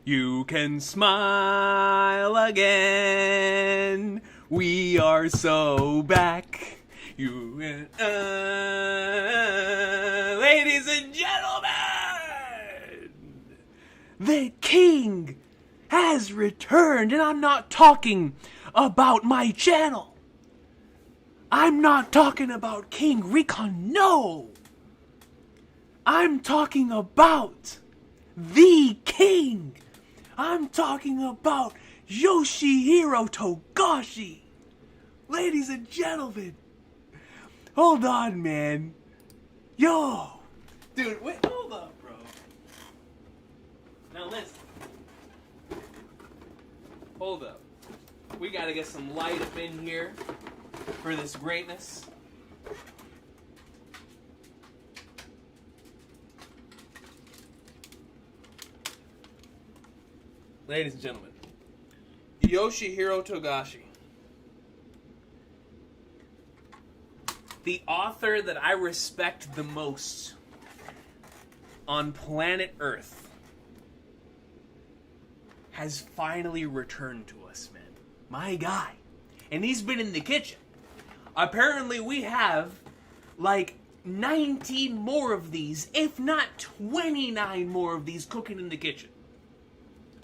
You can smile again. We are so back. Ladies and gentlemen, the king has returned, and I'm not talking about my channel. I'm not talking about King Recon, no. I'm talking about the king. I'm talking about Yoshihiro Togashi. Ladies and gentlemen, hold on, man. Yo. Dude, wait, hold up, bro. Now listen. Hold up. We gotta get some light up in here for this greatness. Ladies and gentlemen, Yoshihiro Togashi. The author that I respect the most on planet Earth has finally returned to us, man. My guy. And he's been in the kitchen. Apparently we have like 19 more of these, if not 29 more of these cooking in the kitchen.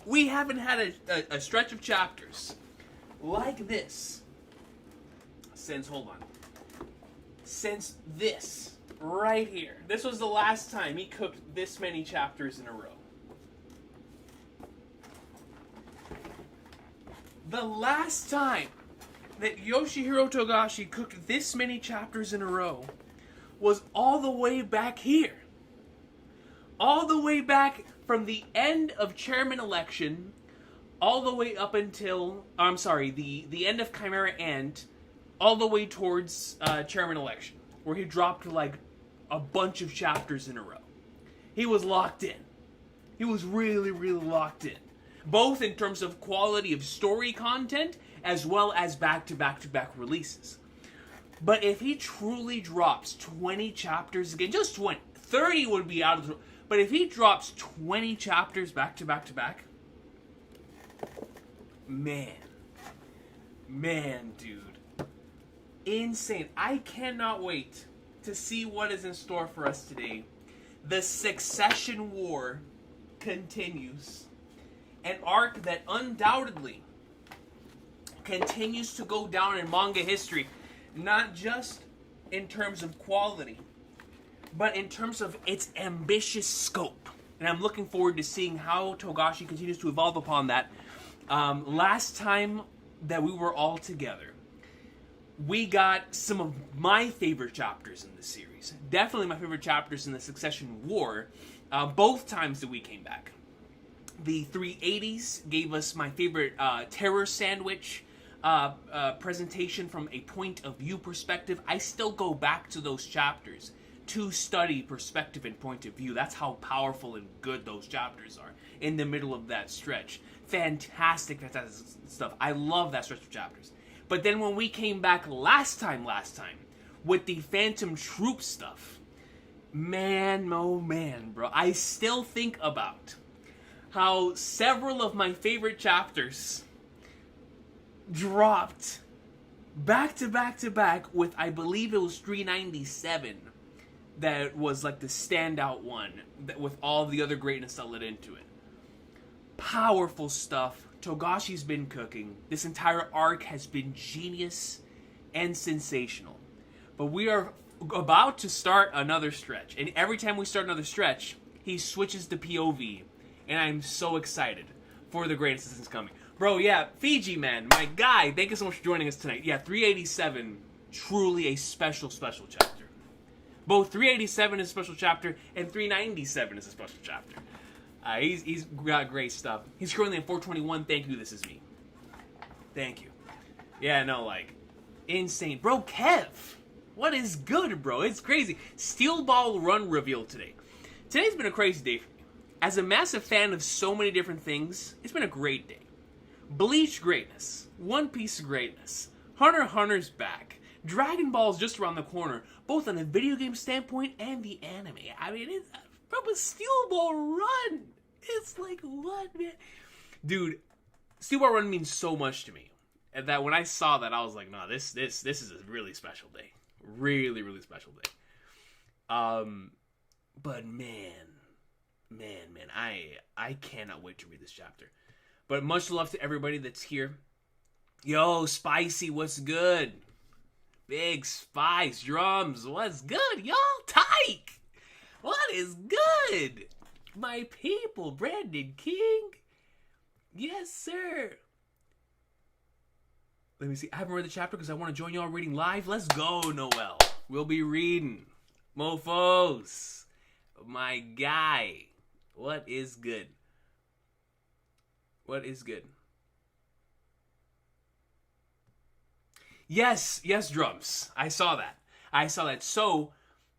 We haven't had a stretch of chapters like this since, hold on, since this right here. This was the last time he cooked this many chapters in a row. The last time that Yoshihiro Togashi cooked this many chapters in a row was all the way back here. All the way back from the end of chairman election, all the way up until, the end of Chimera Ant, all the way towards chairman election, where he dropped like a bunch of chapters in a row. He was locked in. He was really, really locked in. Both in terms of quality of story content, as well as back-to-back-to-back releases. But if he truly drops 20 chapters again, just 20, 30 would be out of the... But if he drops 20 chapters back-to-back-to-back, man, dude, insane. I cannot wait to see what is in store for us today. The Succession War continues. An arc that undoubtedly continues to go down in manga history, not just in terms of quality, but in terms of its ambitious scope. And I'm looking forward to seeing how Togashi continues to evolve upon that. Last time that we were all together, we got some of my favorite chapters in the series. Definitely my favorite chapters in the Succession War, both times that we came back. The 380s gave us my favorite terror sandwich presentation from a point of view perspective. I still go back to those chapters to study perspective and point of view. That's how powerful and good those chapters are in the middle of that stretch. Fantastic stuff. I love that stretch of chapters. But then when we came back last time, with the Phantom Troop stuff, man, oh man, bro, I still think about how several of my favorite chapters dropped back to back with, I believe it was 397, that was like the standout one, that with all the other greatness that led into it. Powerful stuff. Togashi's been cooking. This entire arc has been genius and sensational. But we are about to start another stretch. And every time we start another stretch, he switches the POV. And I'm so excited for the greatness that's coming. Bro, yeah, Fiji, man, my guy, thank you so much for joining us tonight. Yeah, 387, truly a special chapter. Both 387 is a special chapter, and 397 is a special chapter. He's got great stuff. He's currently at 421. Thank you, this is me. Thank you. Yeah, no, like, insane. Bro, Kev, what is good, bro? It's crazy. Steel Ball Run reveal today. Today's been a crazy day for me. As a massive fan of so many different things, it's been a great day. Bleach greatness. One Piece greatness. Hunter x Hunter's back. Dragon Ball's just around the corner, both on a video game standpoint and the anime. I mean, from a Steel Ball Run, It's like, what, man? Dude, Steel Ball Run means so much to me. And that when I saw that, I was like, no, this is a really special day. Really, really special day. But man, I cannot wait to read this chapter. But much love to everybody that's here. Yo, Spicy, what's good? Big Spice, Drums, what's good? Y'all, Tyke, what is good? My people, Brandon King. Yes, sir. Let me see. I haven't read the chapter because I want to join y'all reading live. Let's go, Noel. We'll be reading. Mofos. My guy. What is good? What is good? Yes, Drums. I saw that. So,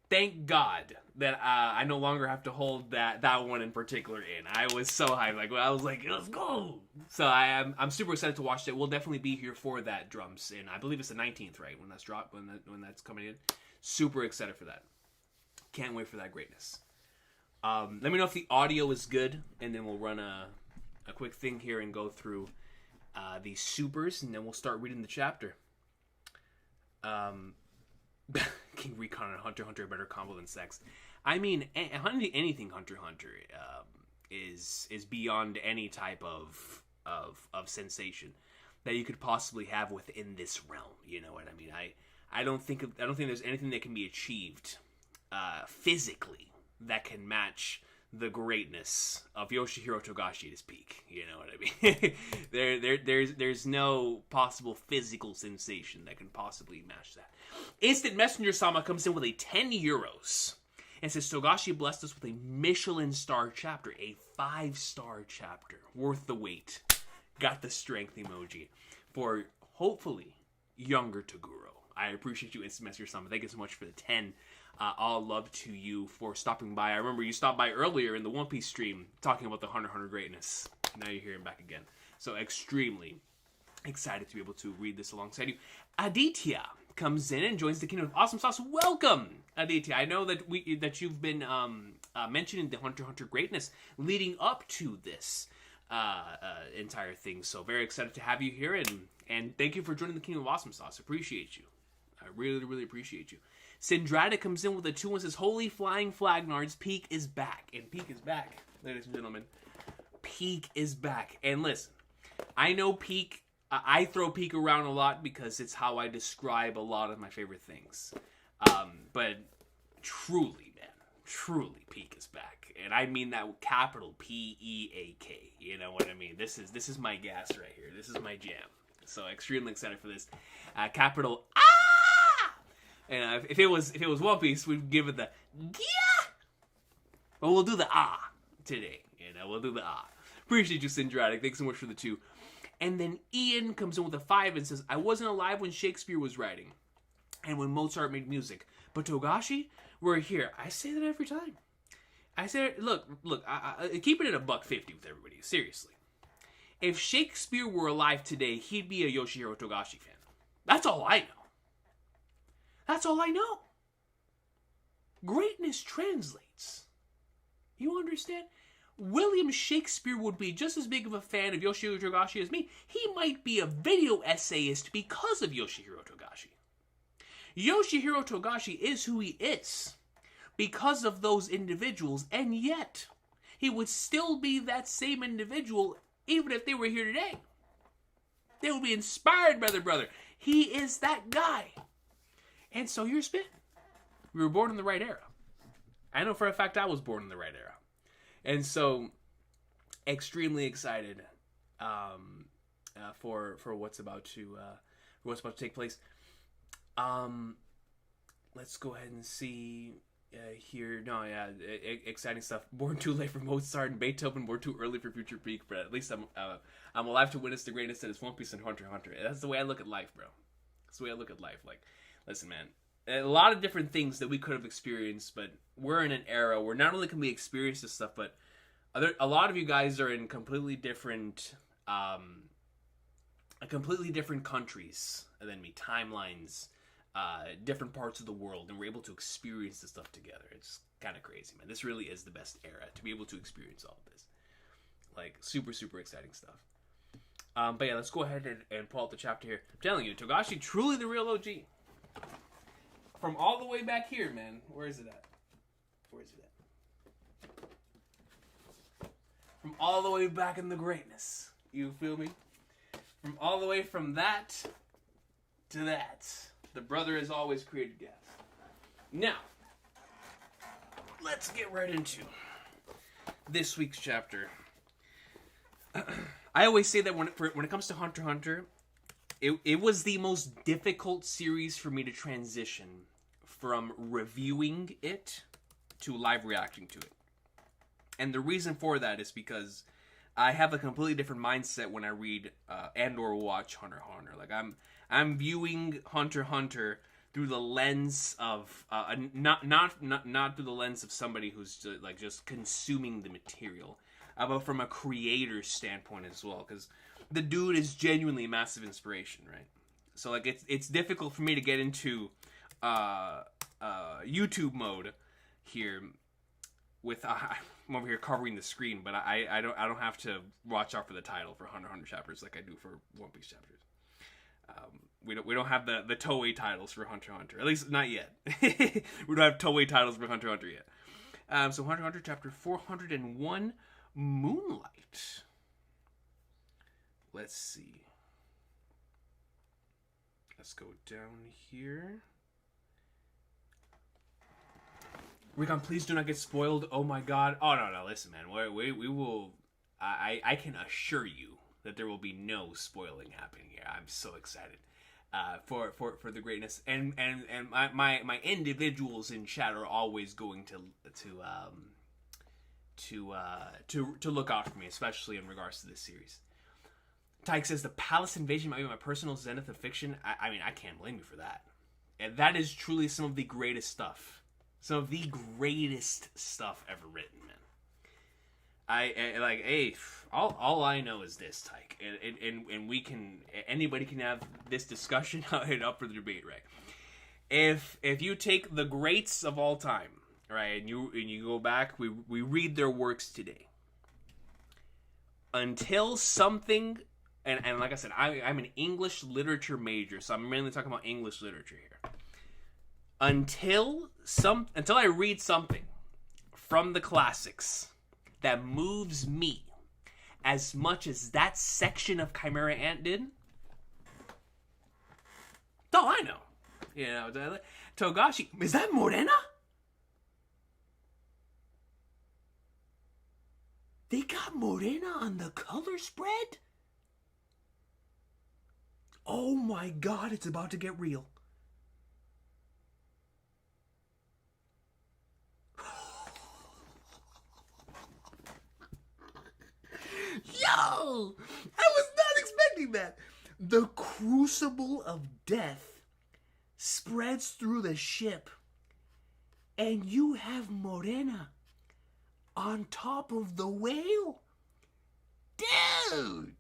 thank God that I no longer have to hold that one in particular in. I was so hyped. I was like, let's go. So I'm super excited to watch that. We'll definitely be here for that, Drums. And I believe it's the 19th, right? When that's coming in. Super excited for that. Can't wait for that greatness. Let me know if the audio is good, and then we'll run a quick thing here and go through these supers, and then we'll start reading the chapter. King Recon and Hunter x Hunter a better combo than sex. I mean, anything Hunter x Hunter is beyond any type of sensation that you could possibly have within this realm. You know what I mean? I don't think there's anything that can be achieved physically that can match the greatness of Yoshihiro Togashi at his peak. You know what I mean? There's no possible physical sensation that can possibly match that. Instant Messenger Sama comes in with a 10 euros and says, Togashi blessed us with a Michelin star chapter, a 5-star chapter, worth the wait. Got the strength emoji for hopefully younger Toguro. I appreciate you, Instant Messenger Sama. Thank you so much for the 10. All love to you for stopping by. I remember you stopped by earlier in the One Piece stream talking about the Hunter x Hunter greatness. Now you're hearing back again. So extremely excited to be able to read this alongside you. Aditya comes in and joins the Kingdom of Awesome Sauce. Welcome, Aditya. I know that you've been mentioning the Hunter x Hunter greatness leading up to this entire thing. So very excited to have you here, and thank you for joining the Kingdom of Awesome Sauce. Appreciate you. I really, really appreciate you. Syndrada comes in with a 2 and says, Holy Flying Flagnards, Peak is back. And Peak is back, ladies and gentlemen. Peak is back. And listen, I know Peak, I throw Peak around a lot because it's how I describe a lot of my favorite things. But truly, man, truly Peak is back. And I mean that with capital P-E-A-K. You know what I mean? This is my gas right here. This is my jam. So extremely excited for this. Capital And if it was One Piece, we'd give it the yeah. But we'll do the today. You know, we'll do the Appreciate you, Syndratic. Thanks so much for the 2. And then Ian comes in with a 5 and says, I wasn't alive when Shakespeare was writing and when Mozart made music. But Togashi, we're here. I say that every time. I say, look, I keep it at $1.50 with everybody. Seriously. If Shakespeare were alive today, he'd be a Yoshihiro Togashi fan. That's all I know. That's all I know. Greatness translates. You understand? William Shakespeare would be just as big of a fan of Yoshihiro Togashi as me. He might be a video essayist because of Yoshihiro Togashi. Yoshihiro Togashi is who he is because of those individuals, and yet he would still be that same individual even if they were here today. They would be inspired by their brother. He is that guy. And so you're spit. We were born in the right era. I know for a fact I was born in the right era. And so, extremely excited for what's about to take place. Let's go ahead and see here. No, yeah, exciting stuff. Born too late for Mozart and Beethoven. Born too early for Future Peak. But at least I'm alive to witness the greatness that is One Piece and Hunter x Hunter. That's the way I look at life, bro. That's the way I look at life. Like, listen, man. A lot of different things that we could have experienced, but we're in an era where not only can we experience this stuff, but a lot of you guys are in completely different countries than me, timelines, different parts of the world, and we're able to experience this stuff together. It's kind of crazy, man. This really is the best era to be able to experience all of this. Like, super, super exciting stuff. But yeah, let's go ahead and pull out the chapter here. I'm telling you, Togashi, truly the real OG. From all the way back here, man. Where is it at? Where is it at? From all the way back in the greatness. You feel me? From all the way from that to that. The brother has always created gas. Now, let's get right into this week's chapter. I always say that when it comes to Hunter x Hunter, it was the most difficult series for me to transition from reviewing it to live reacting to it. And the reason for that is because I have a completely different mindset when I read and or watch Hunter x Hunter. Like, I'm viewing Hunter x Hunter through the lens of not through the lens of somebody who's just consuming the material, but from a creator's standpoint as well, because the dude is genuinely a massive inspiration, right? So like it's difficult for me to get into YouTube mode here with I'm over here covering the screen, but I don't have to watch out for the title for Hunter x Hunter chapters like I do for One Piece chapters. We don't have the Toei titles for Hunter x Hunter, at least not yet. We don't have Toei titles for Hunter x Hunter yet. So Hunter x Hunter chapter 401, Moonlight. Let's see. Let's go down here. Recon, please do not get spoiled. Oh my god. Oh no, listen, man. We will. I can assure you that there will be no spoiling happening here. I'm so excited for the greatness, and my individuals in chat are always going to look out for me, especially in regards to this series. Tyke says the palace invasion might be my personal zenith of fiction. I mean, I can't blame you for that. And that is truly some of the greatest stuff. Some of the greatest stuff ever written, man. All I know is this, Tyke, and we can, anybody can have this discussion up for the debate, right? If you take the greats of all time, right, and you go back, we read their works today. Until something, and like I said, I'm an English literature major, so I'm mainly talking about English literature here. Until I read something from the classics that moves me as much as that section of Chimera Ant did. Oh, I know. You know, Togashi, is that Morena? They got Morena on the color spread? Oh my god, it's about to get real. Yo! I was not expecting that. The crucible of death spreads through the ship, and you have Morena on top of the whale? Dude!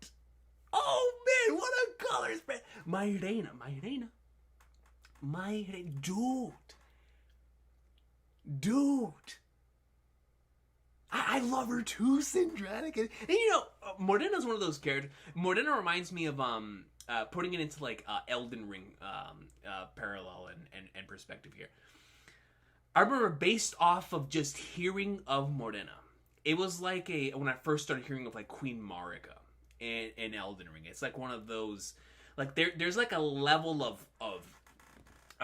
Oh man, what a color spread! My reina. Dude! I love her too, Syndratic. And you know, Morena's one of those characters. Morena reminds me of putting it into like Elden Ring parallel and perspective here. I remember based off of just hearing of Morena, it was like when I first started hearing of like Queen Marika in Elden Ring. It's like one of those, like there's like a level of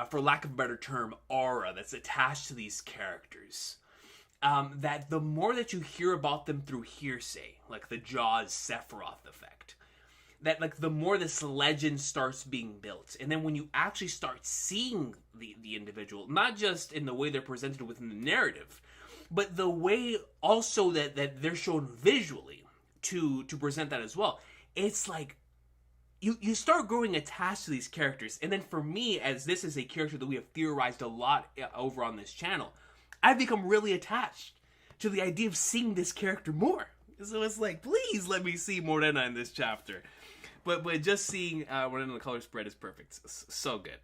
for lack of a better term, aura that's attached to these characters. That the more that you hear about them through hearsay, like the Jaws Sephiroth effect, that like the more this legend starts being built. And then when you actually start seeing the individual, not just in the way they're presented within the narrative, but the way also that they're shown visually to present that as well, it's like you start growing attached to these characters. And then for me, as this is a character that we have theorized a lot over on this channel, I've become really attached to the idea of seeing this character more. So it's like, please let me see Morena in this chapter. But just seeing Morena in the color spread is perfect. So good.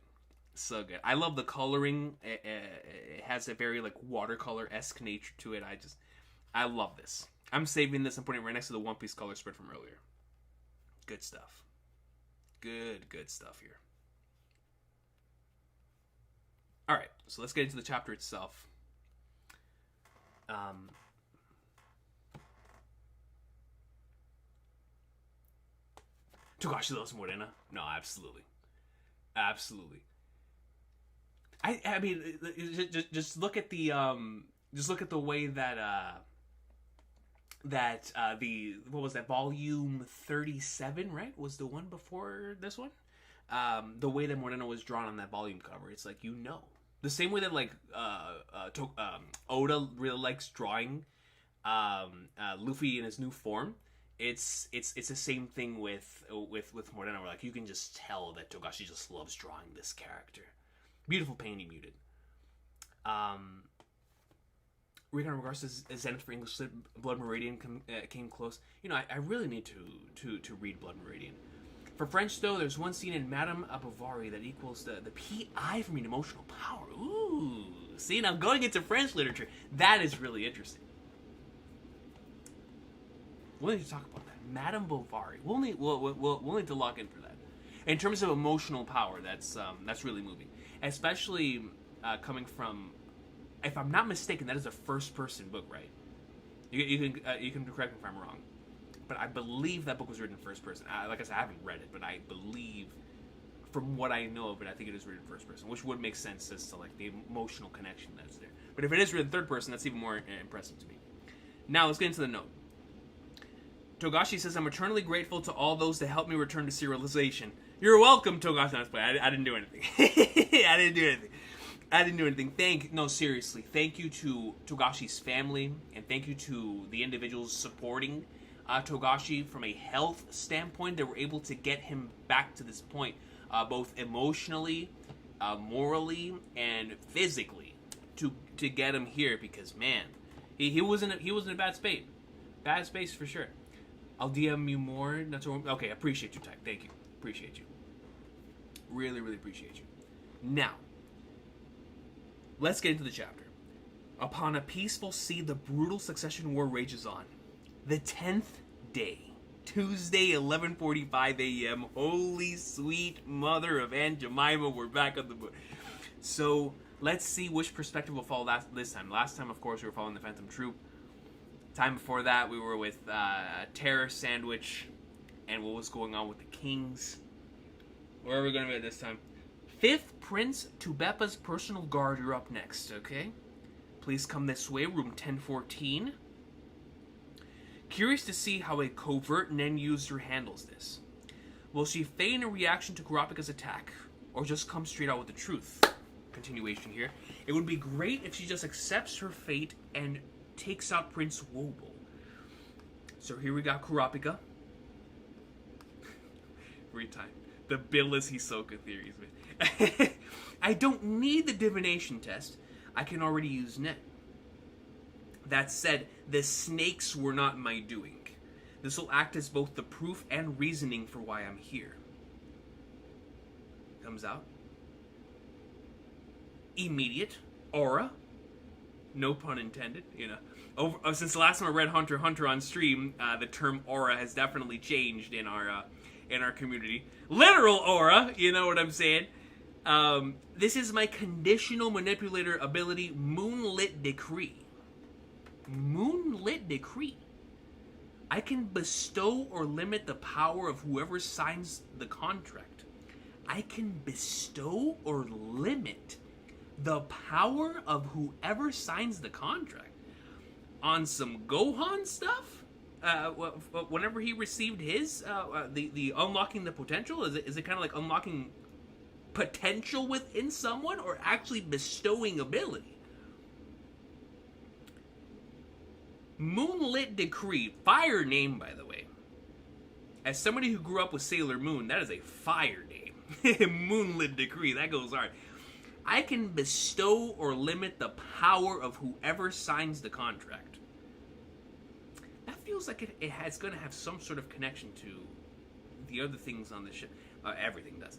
So good. I love the coloring. It has a very like watercolor-esque nature to it. I love this. I'm saving this and putting it right next to the One Piece color spread from earlier. Good stuff. Good stuff here. Alright, so let's get into the chapter itself. Togashi loves Morena? No, absolutely. Absolutely. I mean, just look at the way that the what was that, volume 37, right, was the one before this one. The way that Morena was drawn on that volume cover, it's like, the same way that like Oda really likes drawing Luffy in his new form. It's the same thing with Morena, where like you can just tell that Togashi just loves drawing this character. Beautiful painting, muted. Recon, in regards to Zenith for English, Blood Meridian came close. I really need to read Blood Meridian. For French, though, there's one scene in Madame Bovary that equals the PI for me in emotional power. Ooh, see, now going into French literature, that is really interesting. We'll need to talk about that. Madame Bovary. We'll need to lock in for that. In terms of emotional power, that's really moving. Especially coming from, if I'm not mistaken, that is a first-person book, right? You can correct me if I'm wrong, but I believe that book was written in first person. Like I said, I haven't read it, but I believe, from what I know of it, I think it is written in first person, which would make sense as to like the emotional connection that's there. But if it is written third person, that's even more impressive to me. Now let's get into the note. Togashi says, "I'm eternally grateful to all those that helped me return to serialization." You're welcome, Togashi. I didn't do anything. I didn't do anything. No, seriously. Thank you to Togashi's family, and thank you to the individuals supporting Togashi from a health standpoint. They were able to get him back to this point, both emotionally, morally, and physically, to get him here. Because man, he was in a bad space for sure. I'll DM you more. Okay, appreciate you, Tech. Thank you. Appreciate you. Really, really appreciate you. Now, let's get into the chapter. Upon a peaceful sea, the brutal succession war rages on. The 10th day, Tuesday, 11:45 a.m. Holy sweet mother of Aunt Jemima, we're back on the book. So, let's see which perspective we'll follow this time. Last time, of course, we were following the Phantom Troop. Time before that, we were with Terror Sandwich and what was going on with the Kings. Where are we going to be at this time? 5th Prince to Beppa's personal guard, you're up next, okay? Please come this way, room 1014. Curious to see how a covert Nen user handles this. Will she feign a reaction to Kurapika's attack, or just come straight out with the truth? Continuation here. It would be great if she just accepts her fate and takes out Prince Wobble. So here we got Kurapika. Every time. The Billis Hisoka theories, man. I don't need the divination test. I can already use Nen. That said, the snakes were not my doing. This will act as both the proof and reasoning for why I'm here. Comes out. Immediate. Aura. No pun intended, since the last time I read Hunter x Hunter on stream, the term aura has definitely changed in our community. Literal aura, you know what I'm saying? This is my conditional manipulator ability, Moonlit Decree. Moonlit Decree. I can bestow or limit the power of whoever signs the contract. I can bestow or limit the power of whoever signs the contract. On some Gohan stuff, whenever he received his, the unlocking the potential, is it kind of like unlocking potential within someone, or actually bestowing ability? Moonlit Decree, fire name, by the way. As somebody who grew up with Sailor Moon, that is a fire name. Moonlit Decree, that goes hard. I can bestow or limit the power of whoever signs the contract. That feels like it's going to have some sort of connection to the other things on the ship. Everything does.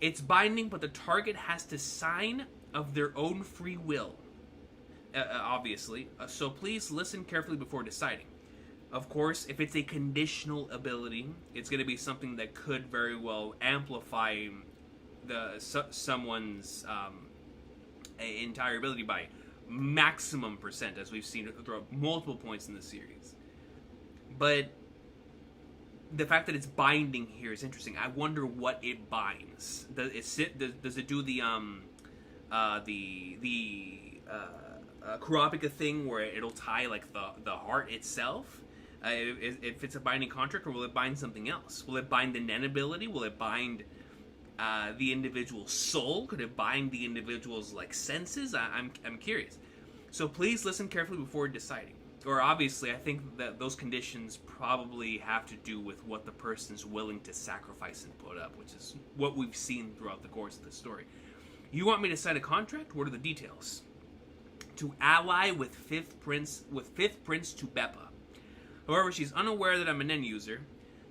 It's binding, but the target has to sign of their own free will. Obviously. So please listen carefully before deciding. Of course, if it's a conditional ability, it's going to be something that could very well amplify someone's entire ability by maximum percent, as we've seen throughout multiple points in the series. But the fact that it's binding here is interesting. I wonder what it binds. Does it do the Kurapika thing where it'll tie like the heart itself? If it's a binding contract, or will it bind something else? Will it bind the Nen ability? Will it bind the individual's soul? Could it bind the individual's like senses? I'm curious. So please listen carefully before deciding. Or obviously, I think that those conditions probably have to do with what the person's willing to sacrifice and put up, which is what we've seen throughout the course of the story. You want me to sign a contract? What are the details? To ally with Fifth Prince to Beppa. However, she's unaware that I'm a Nen user.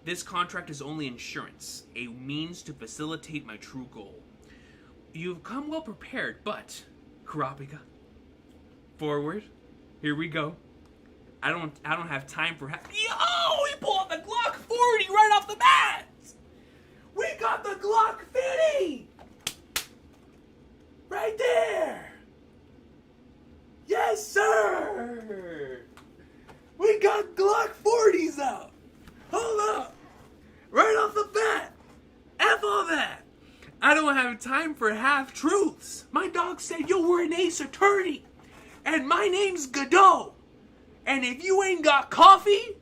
This contract is only insurance, a means to facilitate my true goal. You've come well prepared, but Kurapika, forward. Here we go. I don't have time for Yo! We pulled the Glock 40 right off the bat. We got the Glock 50 right there. Yes, sir. We got Glock 40s out. Hold up. Right off the bat. F all that. I don't have time for half-truths. My dog said, yo, we're an ace attorney. And my name's Godot. And if you ain't got coffee,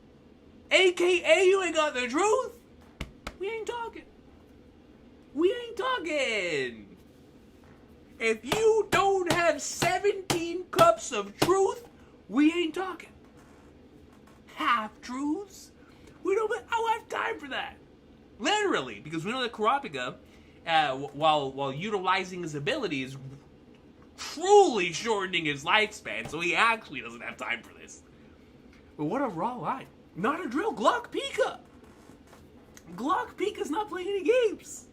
a.k.a. you ain't got the truth, we ain't talking. We ain't talking. If you don't have 17 cups of truth, we ain't talking. Half-truths? I don't have time for that. Literally, because we know that Kurapika, while utilizing his abilities, truly shortening his lifespan, so he actually doesn't have time for this. But what a raw line. Not a drill. Glock Pika. Glock Pika's not playing any games.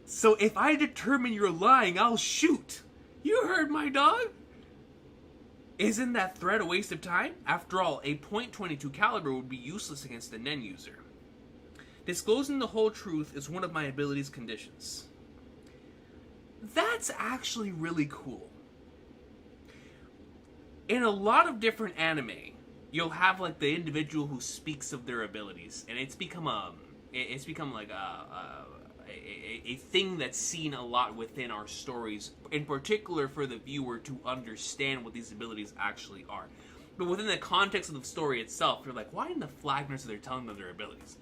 So if I determine you're lying, I'll shoot. You heard my dog. Isn't that threat a waste of time? After all, a .22 caliber would be useless against a Nen user. Disclosing the whole truth is one of my ability's conditions. That's actually really cool. In a lot of different anime, you'll have like the individual who speaks of their abilities, and it's become like a thing that's seen a lot within our stories, in particular for the viewer to understand what these abilities actually are. But within the context of the story itself, you're like, why in the flagness are they telling them their abilities?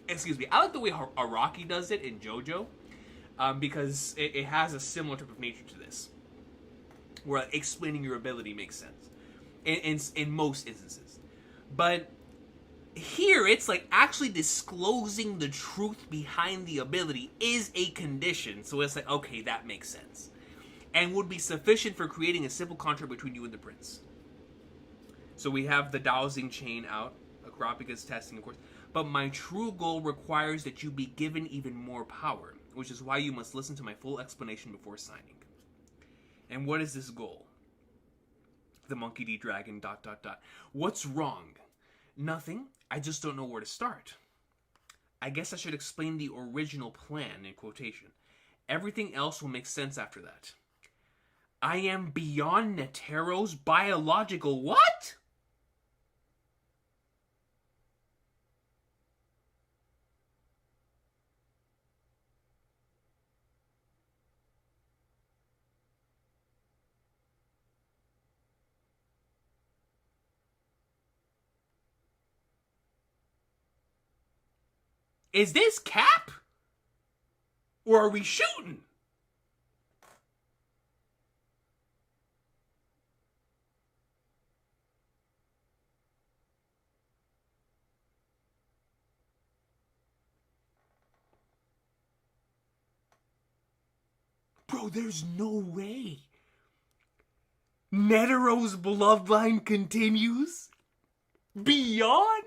Excuse me. I like the way Araki does it in JoJo, because it has a similar type of nature to this, where explaining your ability makes sense in most instances. But here, it's like actually disclosing the truth behind the ability is a condition. So it's like, okay, that makes sense. And would be sufficient for creating a simple contract between you and the prince. So we have the dowsing chain out. Kurapika's testing, of course. But my true goal requires that you be given even more power, which is why you must listen to my full explanation before signing. And what is this goal? The Monkey D. Dragon, ... What's wrong? Nothing. I just don't know where to start. I guess I should explain the original plan, in quotation. Everything else will make sense after that. I am beyond Netero's biological what? Is this cap? Or are we shooting? Bro, there's no way. Netero's bloodline continues? Beyond?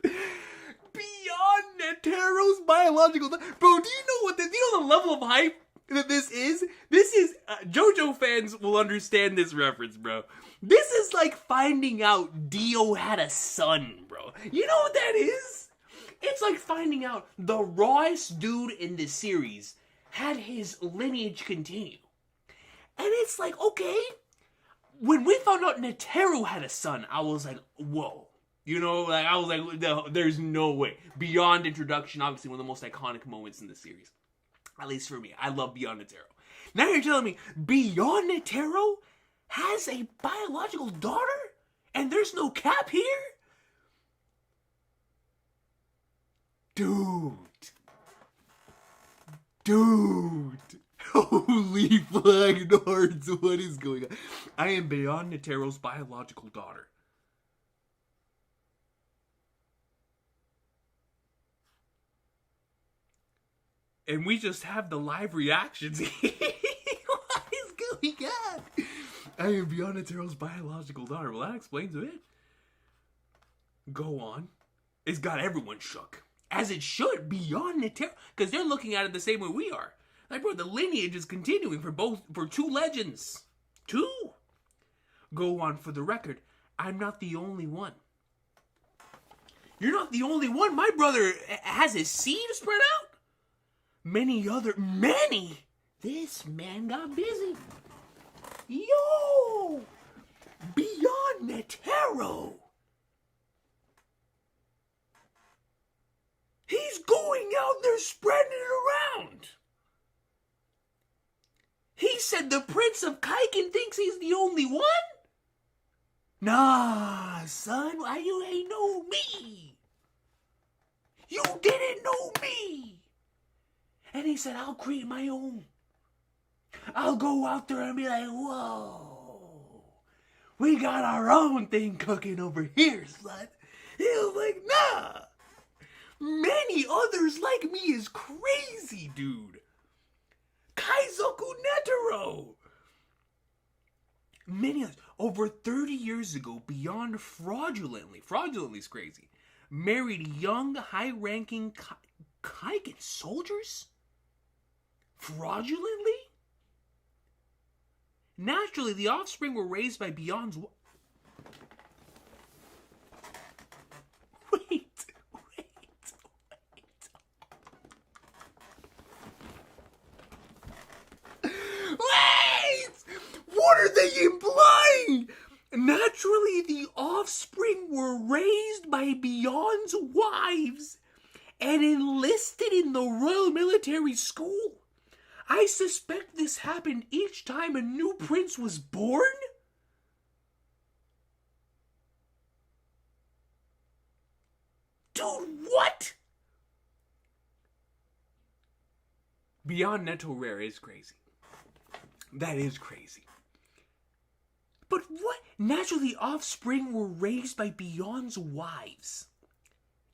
Beyond Netero's biological... Bro, do you know the level of hype that this is? This is JoJo fans will understand this reference, bro. This is like finding out Dio had a son, bro. You know what that is? It's like finding out the rawest dude in the series had his lineage continue. And it's like, okay, when we found out Netero had a son, I was like, whoa. You know, like I was like, no, there's no way. Beyond introduction, obviously one of the most iconic moments in the series. At least for me. I love Beyond Netero. Now you're telling me Beyond Netero has a biological daughter? And there's no cap here? Dude. Holy fucking hearts, what is going on? I am Beyond Netero's biological daughter. And we just have the live reactions. What is going on? I am Beyond Netero's biological daughter. Well, that explains it. Go on. It's got everyone shook. As it should, Beyond Netero. Because they're looking at it the same way we are. Like, bro, the lineage is continuing for two legends. Two. Go on, for the record, I'm not the only one. You're not the only one. My brother has his seed spread out. Many. This man got busy. Yo! Beyond Netero. He's going out there spreading it around. He said the Prince of Kaiken thinks he's the only one? Nah, son, why you ain't know me? You didn't know me. And he said, I'll create my own. I'll go out there and be like, whoa. We got our own thing cooking over here, son. He was like, nah. Many others like me is crazy, dude. Kaizoku Netero. Many others. Over 30 years ago, Beyond fraudulently is crazy, married young, high-ranking Kaiken soldiers? Fraudulently? Naturally, the offspring were raised by Beyond's... Wait. What are they implying? Naturally, the offspring were raised by Beyond's wives and enlisted in the Royal Military School. I suspect this happened each time a new prince was born? Dude, what? Beyond Netero is crazy. That is crazy. But what? Naturally, offspring were raised by Beyond's wives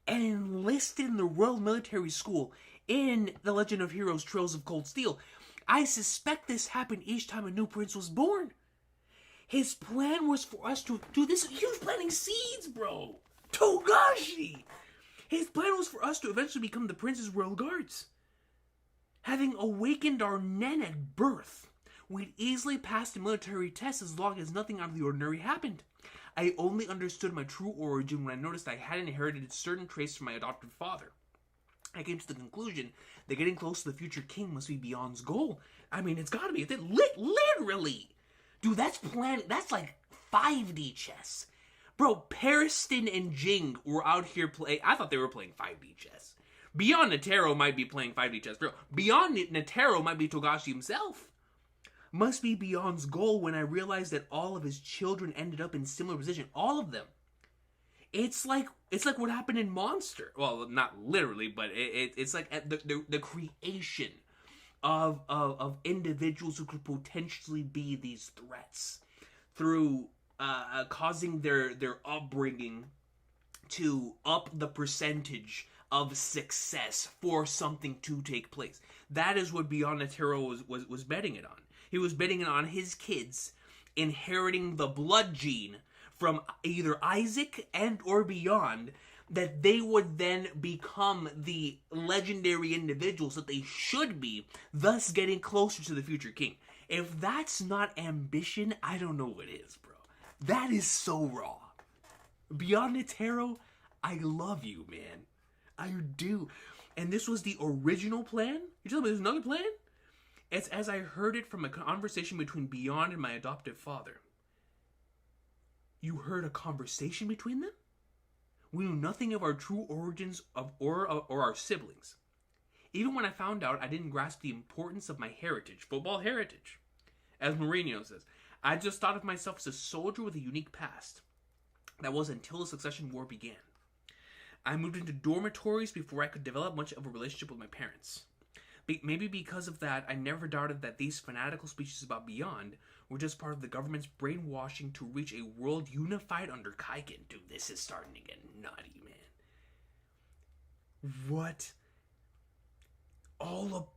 and enlisted in the Royal Military School in The Legend of Heroes Trails of Cold Steel. I suspect this happened each time a new prince was born. His plan was for us to do this. He was planting seeds, bro. Togashi. His plan was for us to eventually become the Prince's Royal Guards. Having awakened our Nen at birth, we'd easily pass the military test as long as nothing out of the ordinary happened. I only understood my true origin when I noticed I had inherited certain traits from my adopted father. I came to the conclusion that getting close to the future king must be Beyond's goal. I mean, it's gotta be. Literally. Dude, that's like 5D chess. Bro, Pariston and Jing were out here playing... I thought they were playing 5D chess. Beyond Netero might be playing 5D chess. Bro, Beyond Netero might be Togashi himself. Must be Beyond's goal when I realized that all of his children ended up in similar position. All of them. It's like what happened in Monster. Well, not literally, but it's like the creation of individuals who could potentially be these threats through causing their upbringing to up the percentage of success for something to take place. That is what Beyond Netero was betting it on. He was betting it on his kids inheriting the blood gene from either Isaac and or Beyond that they would then become the legendary individuals that they should be, thus getting closer to the future king. If that's not ambition, I don't know what is, bro. That is so raw. Beyond Netero, I love you, man. I do. And this was the original plan? You telling me there's another plan? It's as I heard it from a conversation between Beyond and my adoptive father. You heard a conversation between them? We knew nothing of our true origins or our siblings. Even when I found out, I didn't grasp the importance of my heritage, football heritage. As Mourinho says, I just thought of myself as a soldier with a unique past. That was until the Succession War began. I moved into dormitories before I could develop much of a relationship with my parents. Maybe because of that, I never doubted that these fanatical speeches about Beyond were just part of the government's brainwashing to reach a world unified under Kaiken. Dude, this is starting to get nutty, man. What? All of...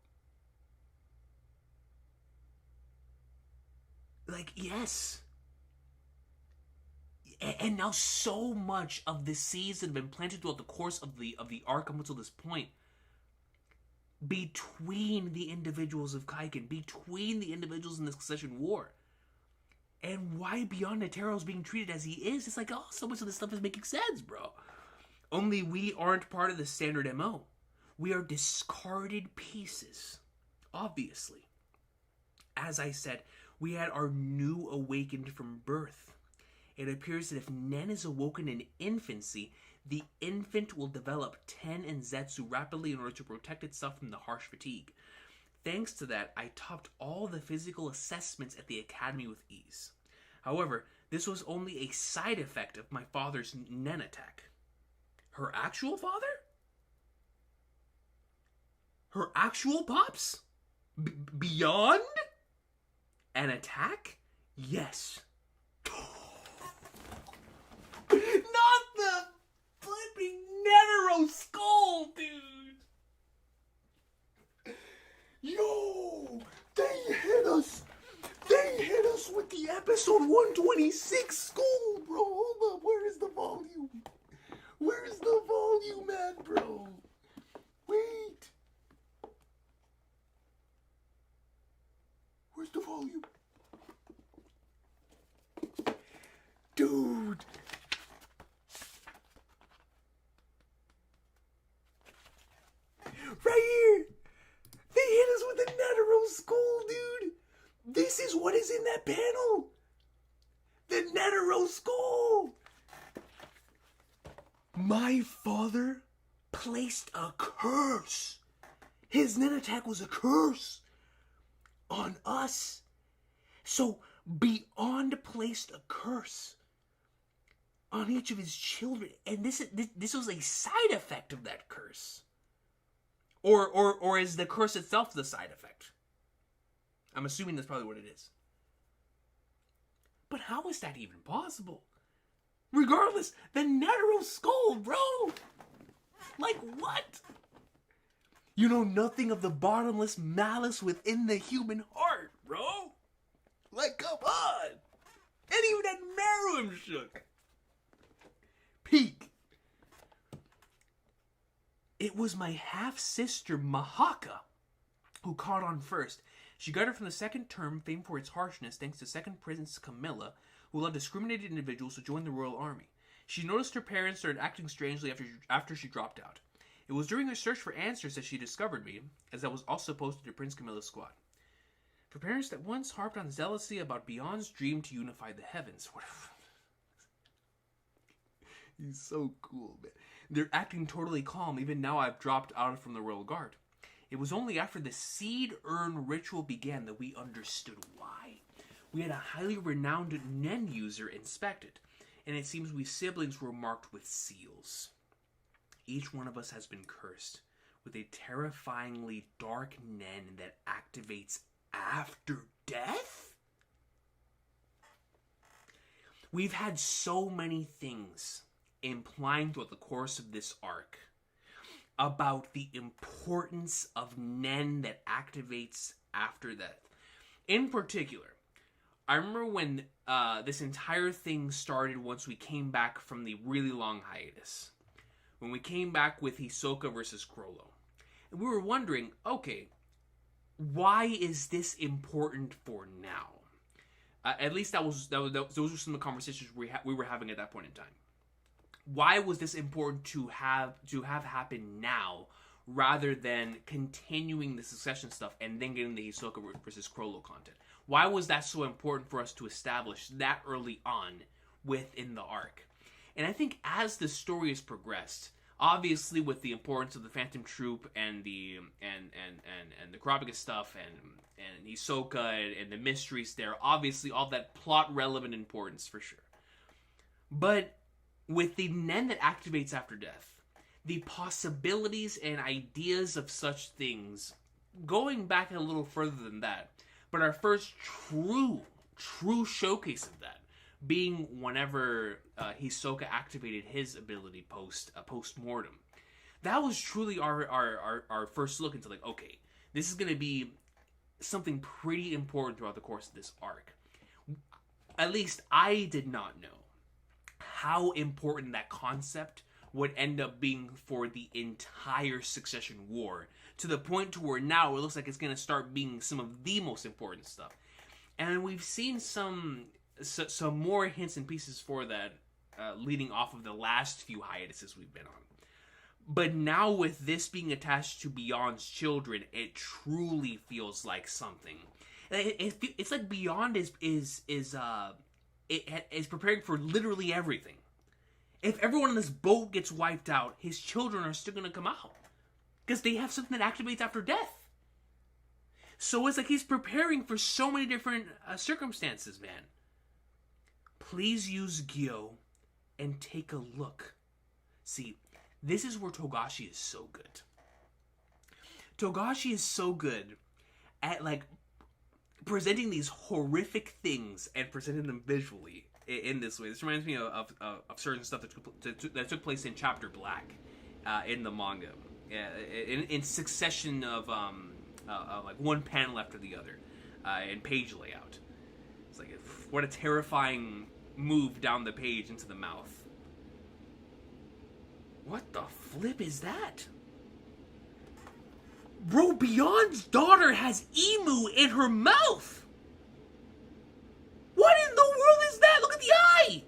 Like, yes. And now so much of the seeds that have been planted throughout the course of the arc up until this point, between the individuals of Kaiken, between the individuals in the Succession War, and why Beyond Netero is being treated as he is, it's like, oh, so much of this stuff is making sense, bro. Only we aren't part of the standard MO. We are discarded pieces, obviously. As I said, we had our new awakened from birth. It appears that if Nen is awoken in infancy, the infant will develop Ten and Zetsu rapidly in order to protect itself from the harsh fatigue. Thanks to that, I topped all the physical assessments at the academy with ease. However, this was only a side effect of my father's Nen attack. Her actual father? Her actual pops? Beyond? An attack? Yes. Not the flipping Netero skull, dude! Yo! They hit us! They hit us with the episode 126 skull, bro! Hold up, where is the volume? Where is the volume at, bro? Wait! Where's the volume? Dude! Right here! They hit us with a Netero skull, dude! This is what is in that panel! The Netero skull! My father placed a curse. His Nen attack was a curse on us. So Beyond placed a curse on each of his children, and this was a side effect of that curse. Or is the curse itself the side effect? I'm assuming that's probably what it is. But how is that even possible? Regardless, the Netero skull, bro! Like, what? You know nothing of the bottomless malice within the human heart, bro! Like, come on! And even that marrow him shook. Peak. It was my half-sister, Mahaka, who caught on first. She got it from the second term, famed for its harshness, thanks to second Princess Camilla, who allowed discriminated individuals to join the royal army. She noticed her parents started acting strangely after she dropped out. It was during her search for answers that she discovered me, as I was also posted to Prince Camilla's squad. For parents that once harped on zealousy about Beyond's dream to unify the heavens. He's so cool, man. They're acting totally calm, even now I've dropped out from the Royal Guard. It was only after the seed urn ritual began that we understood why. We had a highly renowned Nen user inspected, and it seems we siblings were marked with seals. Each one of us has been cursed with a terrifyingly dark Nen that activates after death? We've had so many things implying throughout the course of this arc about the importance of Nen that activates after death. In particular, I remember when this entire thing started once we came back from the really long hiatus. when we came back with Hisoka versus Chrollo. And we were wondering, okay, why is this important for now? At least those were some of the conversations we were having at that point in time. Why was this important to have happen now, rather than continuing the Succession stuff and then getting the Hisoka versus Chrollo content? Why was that so important for us to establish that early on within the arc? And I think as the story has progressed, obviously with the importance of the Phantom Troop and the Kurapika stuff and Hisoka and the mysteries there, obviously all that plot relevant importance for sure. But with the Nen that activates after death, the possibilities and ideas of such things, going back a little further than that, but our first true showcase of that being whenever Hisoka activated his ability post-mortem. That was truly our first look into, like, okay, this is going to be something pretty important throughout the course of this arc. At least I did not know how important that concept would end up being for the entire Succession War, to the point to where now it looks like it's going to start being some of the most important stuff. And we've seen some more hints and pieces for that leading off of the last few hiatuses we've been on. But now with this being attached to Beyond's children, it truly feels like something. It's like Beyond is preparing for literally everything. If everyone on this boat gets wiped out, his children are still going to come out, because they have something that activates after death. So it's like he's preparing for so many different circumstances, man. Please use Gyo and take a look. See, this is where Togashi is so good. Togashi is so good at, like, presenting these horrific things and presenting them visually in this way. This reminds me of certain stuff that took place in Chapter Black in the manga, in succession of like one panel after the other, in page layout. It's like, what a terrifying move down the page into the mouth. What the flip is that? Bro, Beyond's daughter has emu in her mouth! What in the world is that? Look at the eye!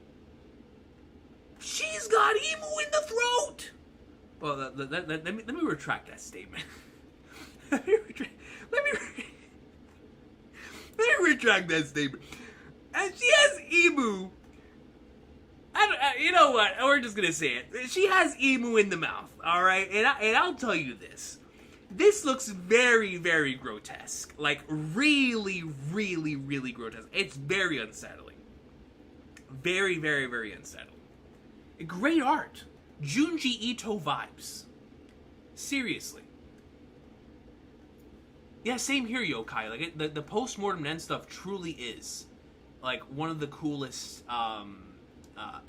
She's got emu in the throat! Well, let me retract that statement. Let me retract that statement. And she has emu. You know what? We're just gonna say it. She has emu in the mouth, alright? And I'll tell you this. This looks very, very grotesque. Like, really, really, really grotesque. It's very unsettling. Very, very, very unsettling. Great art. Junji Ito vibes. Seriously. Yeah, same here, Yokai. Like, the post-mortem Nen stuff truly is, like, one of the coolest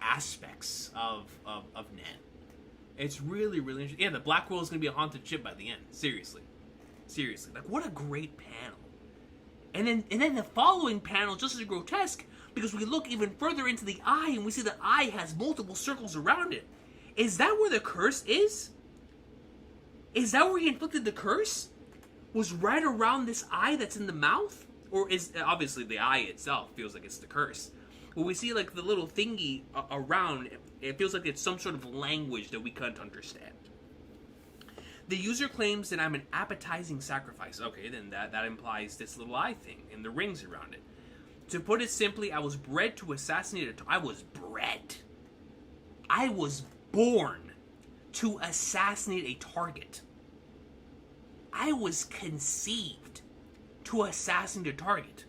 aspects of Nen. It's really, really interesting. Yeah, the Black World is going to be a haunted ship by the end. Seriously. Like, what a great panel. And then the following panel just as grotesque, because we look even further into the eye and we see the eye has multiple circles around it. Is that where the curse is? Is that where he inflicted the curse? Was right around this eye that's in the mouth? Or is, obviously the eye itself feels like it's the curse. When we see, like, the little thingy around, it feels like it's some sort of language that we can't understand. The user claims that I'm an appetizing sacrifice. Okay, then that implies this little eye thing and the rings around it. To put it simply, I was bred to assassinate I was born to assassinate a target. I was conceived to assassinate a target.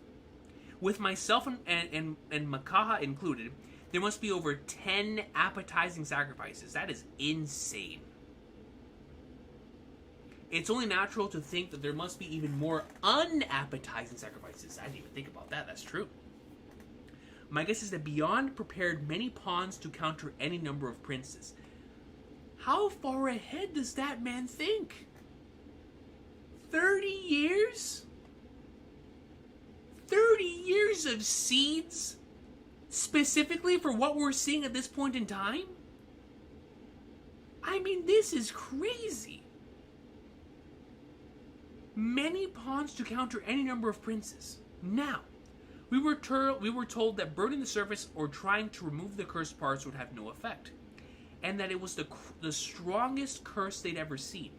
With myself and Makaha included, there must be over 10 appetizing sacrifices. That is insane. It's only natural to think that there must be even more unappetizing sacrifices. I didn't even think about that. That's true. My guess is that Beyond prepared many pawns to counter any number of princes. How far ahead does that man think? 30 years? 30 years of seeds? Specifically for what we're seeing at this point in time? I mean, this is crazy. Many pawns to counter any number of princes. Now, we were told that burning the surface or trying to remove the cursed parts would have no effect, and that it was the strongest curse they'd ever seen.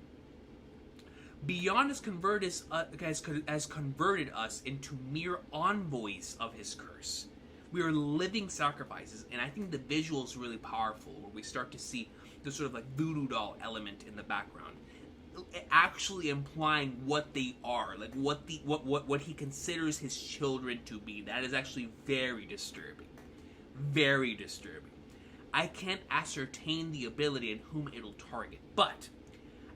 Beyond has converted us into mere envoys of his curse. We are living sacrifices, and I think the visual is really powerful, where we start to see the sort of like voodoo doll element in the background, actually implying what they are, like what he considers his children to be. That is actually very disturbing. Very disturbing. I can't ascertain the ability and whom it'll target, but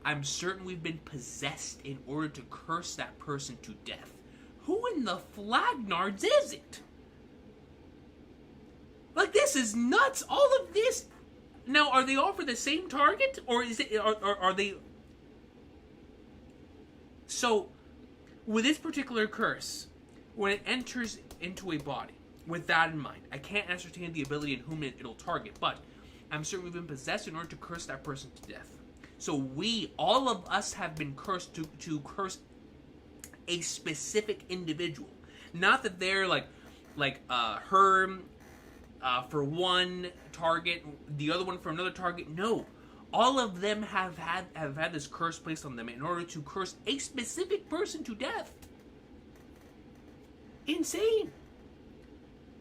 I'm certain we've been possessed in order to curse that person to death. Who in the flagnards is it? Like, this is nuts. All of this. Now, are they all for the same target, or is it? Are they? So, with this particular curse, when it enters into a body, with that in mind, I can't ascertain the ability and whom it'll target, but I'm certain we've been possessed in order to curse that person to death. So all of us have been cursed to curse a specific individual. Not that they're like her for one target, the other one for another target. No. All of them have had this curse placed on them in order to curse a specific person to death. Insane.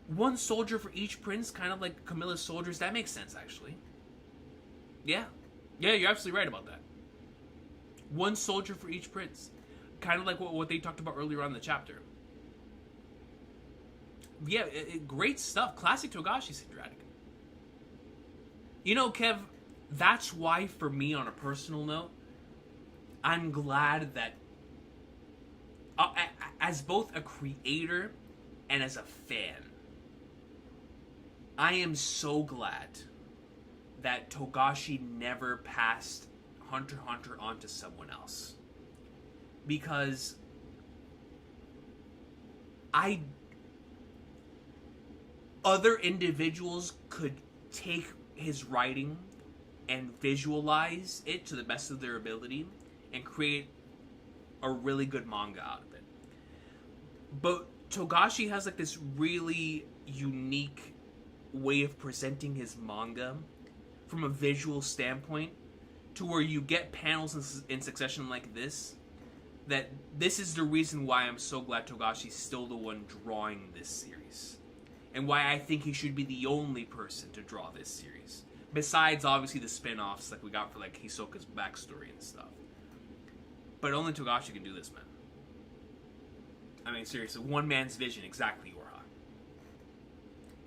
One soldier for each prince, kind of like Camilla's soldiers. That makes sense, actually. Yeah. Yeah, you're absolutely right about that. One soldier for each prince. Kind of like what they talked about earlier on in the chapter. Yeah, great stuff. Classic Togashi syndromatic. You know, Kev, that's why, for me, on a personal note, I'm glad that, as both a creator and as a fan, I am so glad that Togashi never passed Hunter x Hunter on to someone else. Because other individuals could take his writing and visualize it to the best of their ability and create a really good manga out of it. But Togashi has like this really unique way of presenting his manga from a visual standpoint, to where you get panels in succession like this, that this is the reason why I'm so glad Togashi's still the one drawing this series, and why I think he should be the only person to draw this series, besides obviously the spin-offs like we got for like Hisoka's backstory and stuff. But only Togashi can do this, man. I mean, seriously, one man's vision, exactly, Yorha.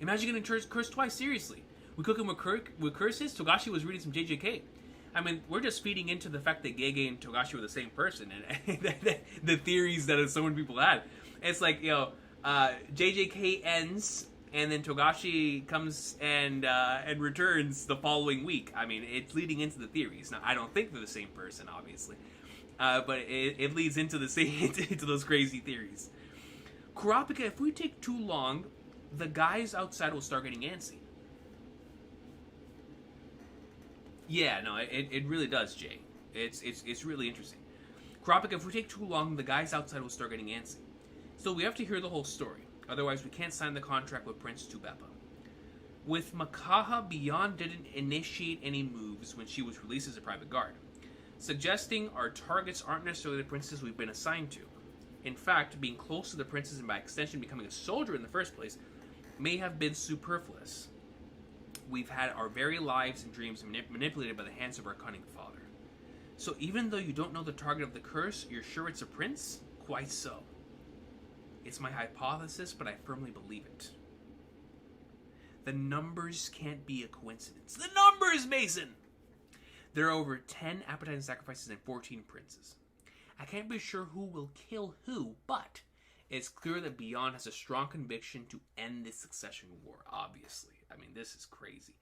Imagine getting cursed twice, seriously. We cook him with curses. Togashi was reading some JJK. I mean, we're just feeding into the fact that Gege and Togashi were the same person, and the theories that so many people had. It's like, you know, JJK ends, and then Togashi comes and returns the following week. I mean, it's leading into the theories. Now, I don't think they're the same person, obviously, but it leads into the same into those crazy theories. Kurapika, if we take too long, the guys outside will start getting antsy. Yeah, no, it really does, Jay. It's really interesting. Kurapika, if we take too long, the guys outside will start getting antsy. So we have to hear the whole story. Otherwise, we can't sign the contract with Prince Tubeppa. With Makaha, Beyond didn't initiate any moves when she was released as a private guard, suggesting our targets aren't necessarily the princes we've been assigned to. In fact, being close to the princes and by extension becoming a soldier in the first place may have been superfluous. We've had our very lives and dreams manipulated by the hands of our cunning father. So even though you don't know the target of the curse, you're sure it's a prince? Quite so. It's my hypothesis, but I firmly believe it. The numbers can't be a coincidence. The numbers, Mason! There are over 10 appetizing sacrifices and 14 princes. I can't be sure who will kill who, but it's clear that Beyond has a strong conviction to end this succession war, obviously. I mean, this is crazy.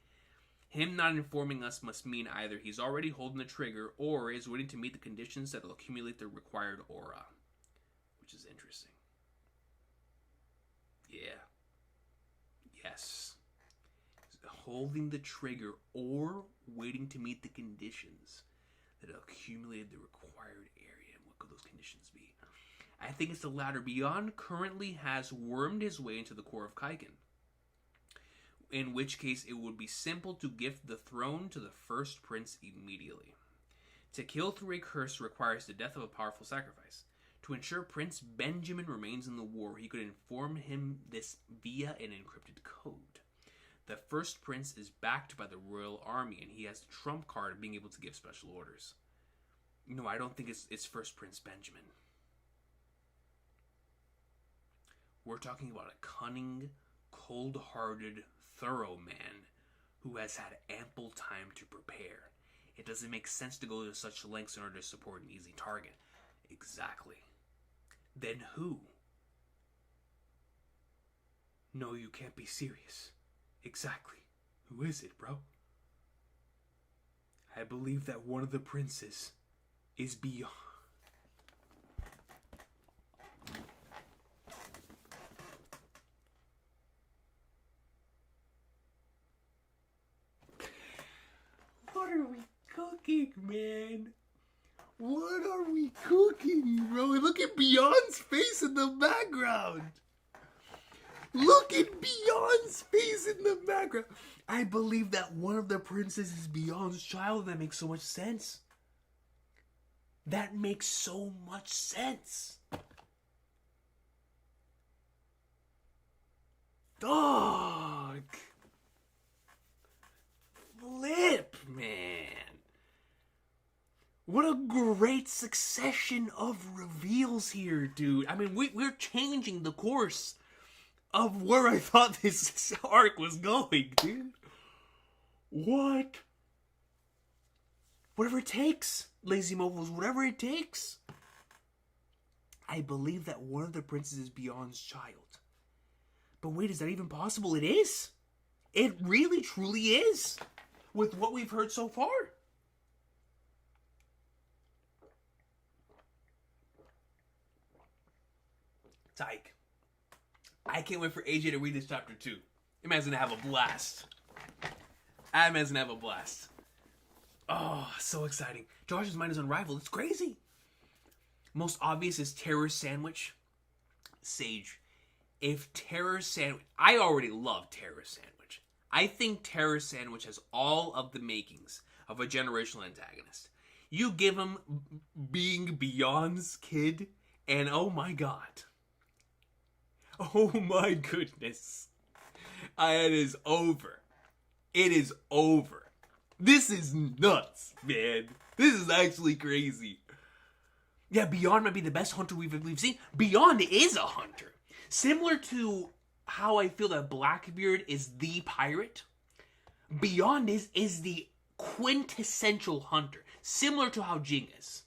Him not informing us must mean either he's already holding the trigger or is waiting to meet the conditions that will accumulate the required aura. Which is interesting. Yeah. Yes. holding the trigger or waiting to meet the conditions that accumulated the required area. And what could those conditions be? I think it's the latter. Beyond currently has wormed his way into the core of Kaiken, in which case it would be simple to gift the throne to the first prince immediately. To kill through a curse requires the death of a powerful sacrifice. To ensure Prince Benjamin remains in the war, he could inform him this via an encrypted code. The first prince is backed by the royal army, and he has the trump card of being able to give special orders. No, I don't think it's first Prince Benjamin. We're talking about a cunning, cold-hearted, thorough man who has had ample time to prepare. It doesn't make sense to go to such lengths in order to support an easy target. Exactly. Then who? No, you can't be serious. Exactly. Who is it, bro? I believe that one of the princes is beyond. What are we cooking, man? What are we cooking, bro? Look at Beyond's face in the background. Look at Beyond's face in the background. I believe that one of the princes is Beyond's child. That makes so much sense. That makes so much sense. Dog. Flip, man. What a great succession of reveals here, dude. I mean, we're changing the course of where I thought this arc was going, dude. What? Whatever it takes, Lazy Mobiles, whatever it takes. I believe that one of the princes is Beyond's child. But wait, is that even possible? It is. It really, truly is. With what we've heard so far. Tyke. I can't wait for AJ to read this chapter 2. That man's gonna have a blast. That man's gonna have a blast. Oh, so exciting. Josh's mind is unrivaled. It's crazy. Most obvious is Terror Sandwich. Sage. If Terror Sandwich... I already love Terror Sandwich. I think Terror Sandwich has all of the makings of a generational antagonist. You give him being Beyond's kid, and oh my god. Oh my goodness. It is over. It is over. This is nuts, man. This is actually crazy. Yeah, Beyond might be the best hunter we've seen. Beyond is a hunter. Similar to how I feel that Blackbeard is the pirate, Beyond is the quintessential hunter. Similar to how Jing is.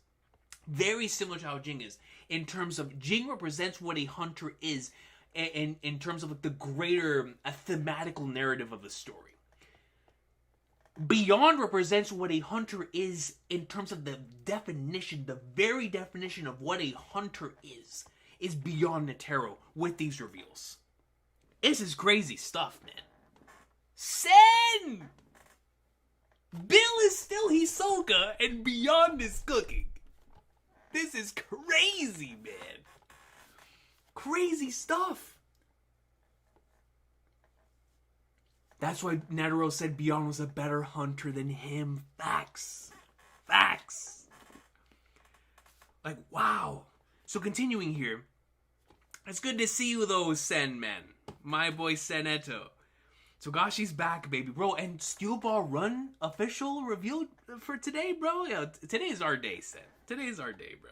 Very similar to how Jing is. In terms of, Jing represents what a hunter is in terms of the greater thematical narrative of the story. Beyond represents what a hunter is in terms of the definition, the very definition of what a hunter is beyond Netero with these reveals. This is crazy stuff, man. Sen! Bill is still Hisoka and Beyond is cooking. This is crazy, man. Crazy stuff. That's why Netero said Beyond was a better hunter than him. Facts. Facts. Like, wow. So continuing here. It's good to see you though, Sen, man. My boy Seneto. Togashi's back, baby. Bro, and Steel Ball Run official revealed for today, bro? Yeah, today's our day, Sen. Today's our day, bro.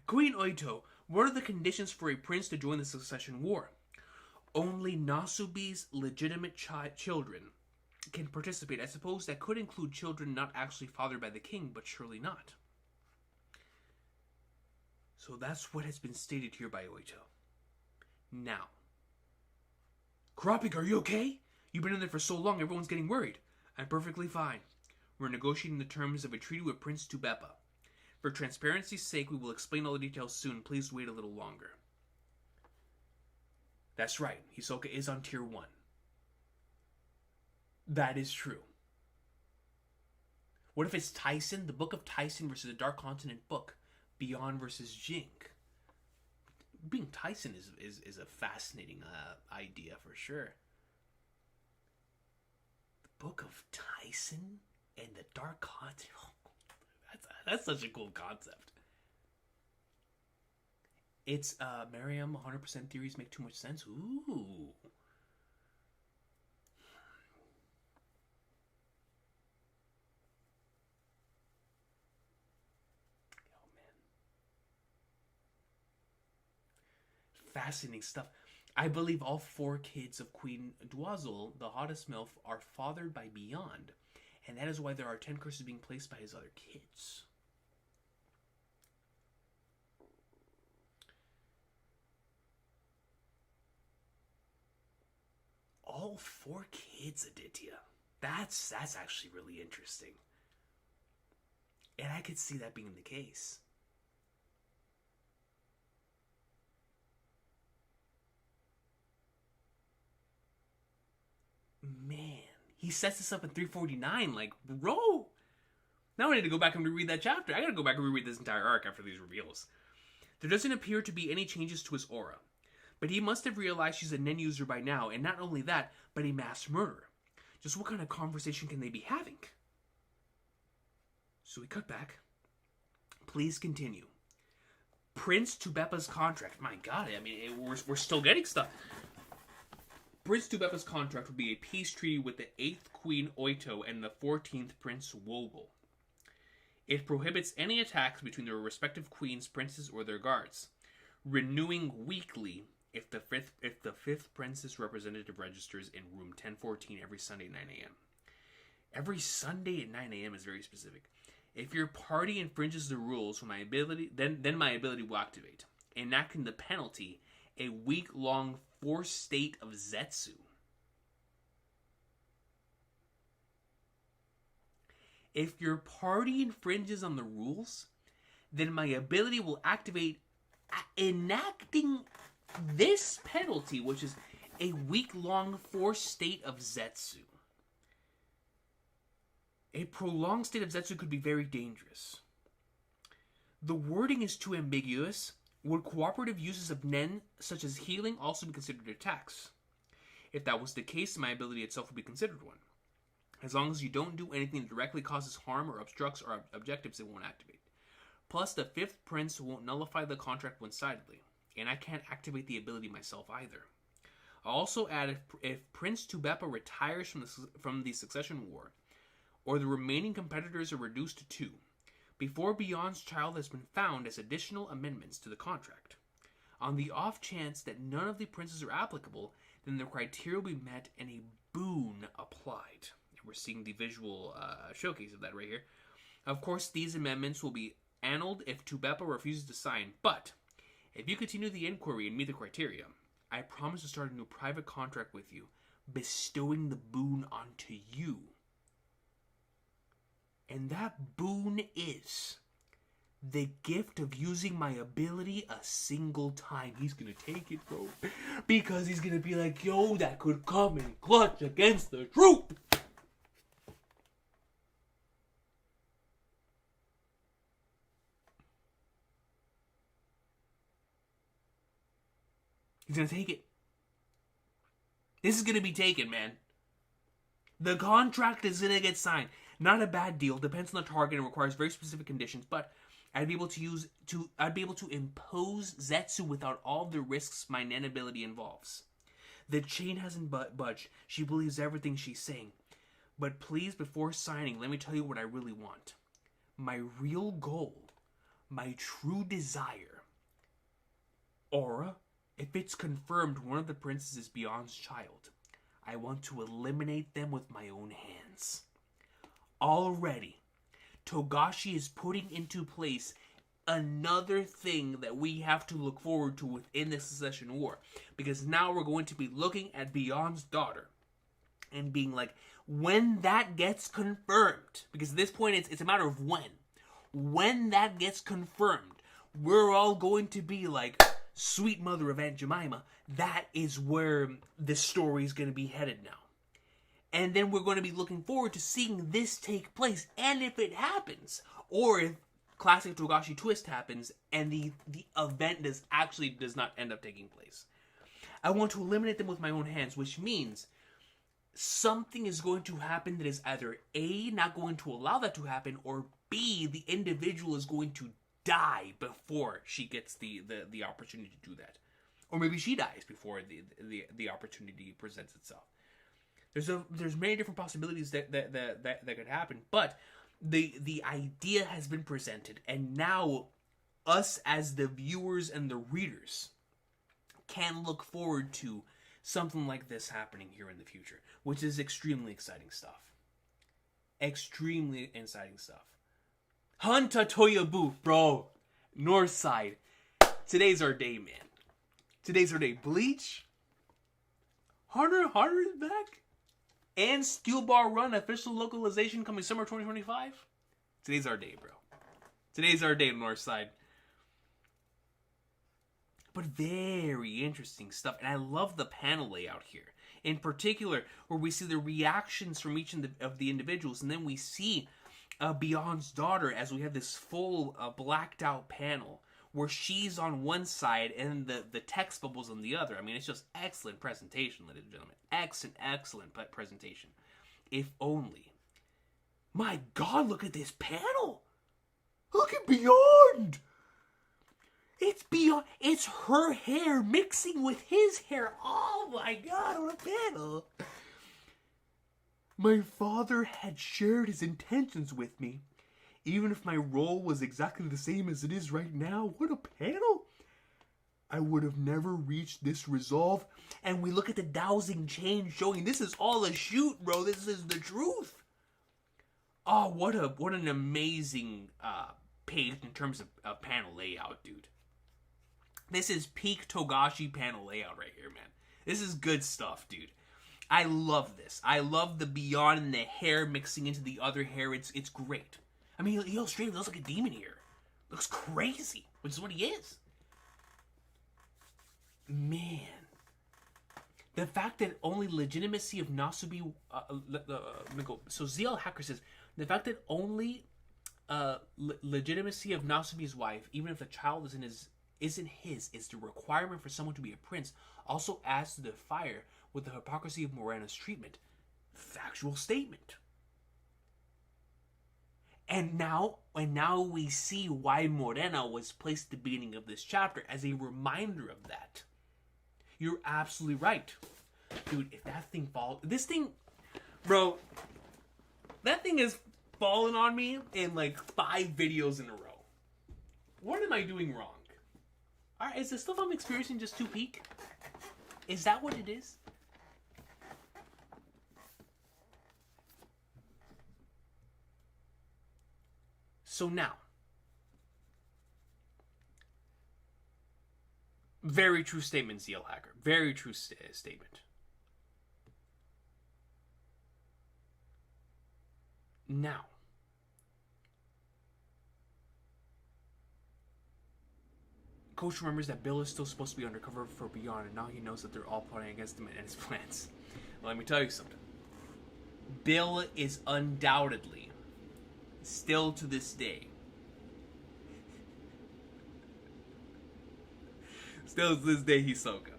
Queen Oito. What are the conditions for a prince to join the succession war? Only Nasubi's legitimate children can participate. I suppose that could include children not actually fathered by the king, but surely not. So that's what has been stated here by Oito. Now, Kurapika, are you okay? You've been in there for so long, everyone's getting worried. I'm perfectly fine. We're negotiating the terms of a treaty with Prince Tubeppa. For transparency's sake, we will explain all the details soon. Please wait a little longer. That's right. Hisoka is on tier 1. That is true. What if it's Tyson, the Book of Tyson versus the Dark Continent book, Beyond versus Jink? Being Tyson is a fascinating idea for sure. The Book of Tyson and the Dark Continent. That's such a cool concept. It's Merriam 100% theories make too much sense. Ooh. Fascinating stuff. I believe all 4 kids of Queen Dwazil, the hottest MILF, are fathered by Beyond, and that is why there are 10 curses being placed by his other kids. All 4 kids, Aditya. That's actually really interesting. And I could see that being the case. Man, he sets this up in 349. Like, bro. Now I need to go back and reread that chapter. I gotta go back and reread this entire arc after these reveals. There doesn't appear to be any changes to his aura. But he must have realized she's a Nen user by now, and not only that, but a mass murderer. Just what kind of conversation can they be having? So we cut back. Please continue. Prince Tubepa's contract. My god, I mean, we're still getting stuff. Prince Tubepa's contract would be a peace treaty with the 8th Queen Oito and the 14th Prince Wobble. It prohibits any attacks between their respective queens, princes, or their guards, renewing weekly if the fifth prince's representative registers in room 1014 every Sunday at 9 a.m. Every Sunday at 9 a.m. is very specific. If your party infringes the rules, my ability then my ability will activate, enacting the penalty, a week-long forced state of Zetsu. If your party infringes on the rules, then my ability will activate, enacting this penalty, which is a week-long forced state of Zetsu. A prolonged state of Zetsu could be very dangerous. The wording is too ambiguous. Would cooperative uses of Nen, such as healing, also be considered attacks? If that was the case, my ability itself would be considered one. As long as you don't do anything that directly causes harm or obstructs our objectives, it won't activate. Plus, the 5th Prince won't nullify the contract one-sidedly, and I can't activate the ability myself either. I'll also add if Prince Tubepa retires from the Succession War, or the remaining competitors are reduced to 2, before Beyond's child has been found as additional amendments to the contract. On the off chance that none of the princes are applicable, then the criteria will be met and a boon applied. And we're seeing the visual showcase of that right here. Of course, these amendments will be annulled if Tubepa refuses to sign, but if you continue the inquiry and meet the criteria, I promise to start a new private contract with you, bestowing the boon onto you. And that boon is the gift of using my ability a single time. He's gonna take it, bro. Because he's gonna be like, yo, that could come in clutch against the troop. He's gonna take it. This is gonna be taken, man. The contract is gonna get signed. Not a bad deal. Depends on the target and requires very specific conditions. But I'd be able to impose Zetsu without all the risks my Nen ability involves. The chain hasn't budged. She believes everything she's saying. But please, before signing, let me tell you what I really want. My real goal, my true desire. Aura, if it's confirmed one of the princes is Beyond's child, I want to eliminate them with my own hands. Already, Togashi is putting into place another thing that we have to look forward to within the Succession War. Because now we're going to be looking at Beyond's daughter and being like, when that gets confirmed, because at this point it's a matter of when. When that gets confirmed, we're all going to be like, sweet mother of Aunt Jemima, that is where the story is going to be headed now. And then we're going to be looking forward to seeing this take place. And if it happens, or if classic Togashi twist happens, and the event does not end up taking place, I want to eliminate them with my own hands, which means something is going to happen that is either A, not going to allow that to happen, or B, the individual is going to die before she gets the opportunity to do that. Or maybe she dies before the opportunity presents itself. There's many different possibilities that could happen, but the idea has been presented, and now us as the viewers and the readers can look forward to something like this happening here in the future, which is extremely exciting stuff. Extremely exciting stuff. Hanta Toyabu, bro. North side. Today's our day, man. Today's our day. Bleach. Hunter is back. And Steel Ball Run official localization coming summer 2025. Today's our day, bro. Today's our day, North side. But very interesting stuff. And I love the panel layout here. In particular, where we see the reactions from each of the individuals. And then we see Beyond's daughter as we have this full blacked out panel. Where she's on one side and the text bubbles on the other. I mean, it's just excellent presentation, ladies and gentlemen. Excellent presentation. If only. My God, look at this panel. Look at Beyond. It's Beyond. It's her hair mixing with his hair. Oh my God, what a panel. My father had shared his intentions with me. Even if my role was exactly the same as it is right now. What a panel. I would have never reached this resolve. And we look at the dowsing chain showing this is all a shoot, bro. This is the truth. Oh, what an amazing page in terms of panel layout, dude. This is peak Togashi panel layout right here, man. This is good stuff, dude. I love this. I love the Beyond and the hair mixing into the other hair. It's great. I mean, he straight looks like a demon here. Looks crazy, which is what he is. Man. The fact that only legitimacy of Nasubi... So ZL Hacker says, the fact that only legitimacy of Nasubi's wife, even if the child isn't his, is the requirement for someone to be a prince, also adds to the fire with the hypocrisy of Morena's treatment. Factual statement. And now we see why Morena was placed at the beginning of this chapter as a reminder of that. You're absolutely right. Dude, if that thing falls... This thing... Bro, that thing has fallen on me in like 5 videos in a row. What am I doing wrong? Alright, is the stuff I'm experiencing just too peak? Is that what it is? So now, very true statement, ZL Hacker. Very true statement. Now, Coach remembers that Bill is still supposed to be undercover for Beyond, and now he knows that they're all plotting against him and his plans. Well, let me tell you something. Bill is undoubtedly, still to this day, Hisoka.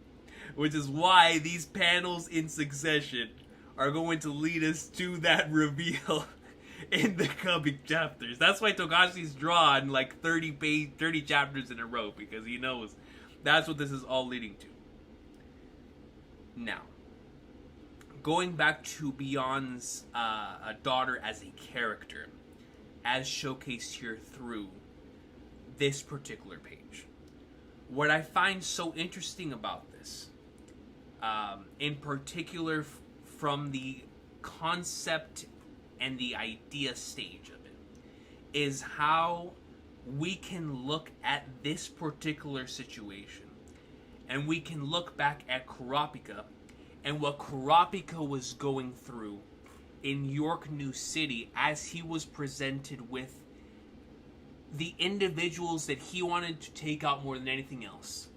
Which is why these panels in succession are going to lead us to that reveal in the coming chapters. That's why Togashi's drawn like 30 chapters in a row, because he knows that's what this is all leading to. Now, going back to Beyond's daughter as a character, as showcased here through this particular page. What I find so interesting about this, in particular from the concept and the idea stage of it, is how we can look at this particular situation and we can look back at Kurapika and what Kurapika was going through in York New City as he was presented with the individuals that he wanted to take out more than anything else,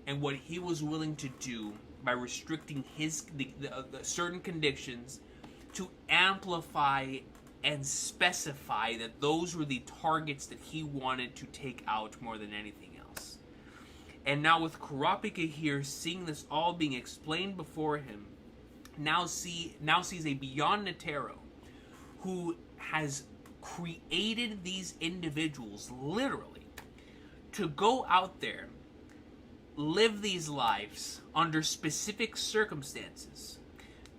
and what he was willing to do by restricting the certain conditions to amplify and specify that those were the targets that he wanted to take out more than anything else. And now with Kurapika here, seeing this all being explained before him, now sees a beyond Netero who has created these individuals, literally, to go out there, live these lives under specific circumstances,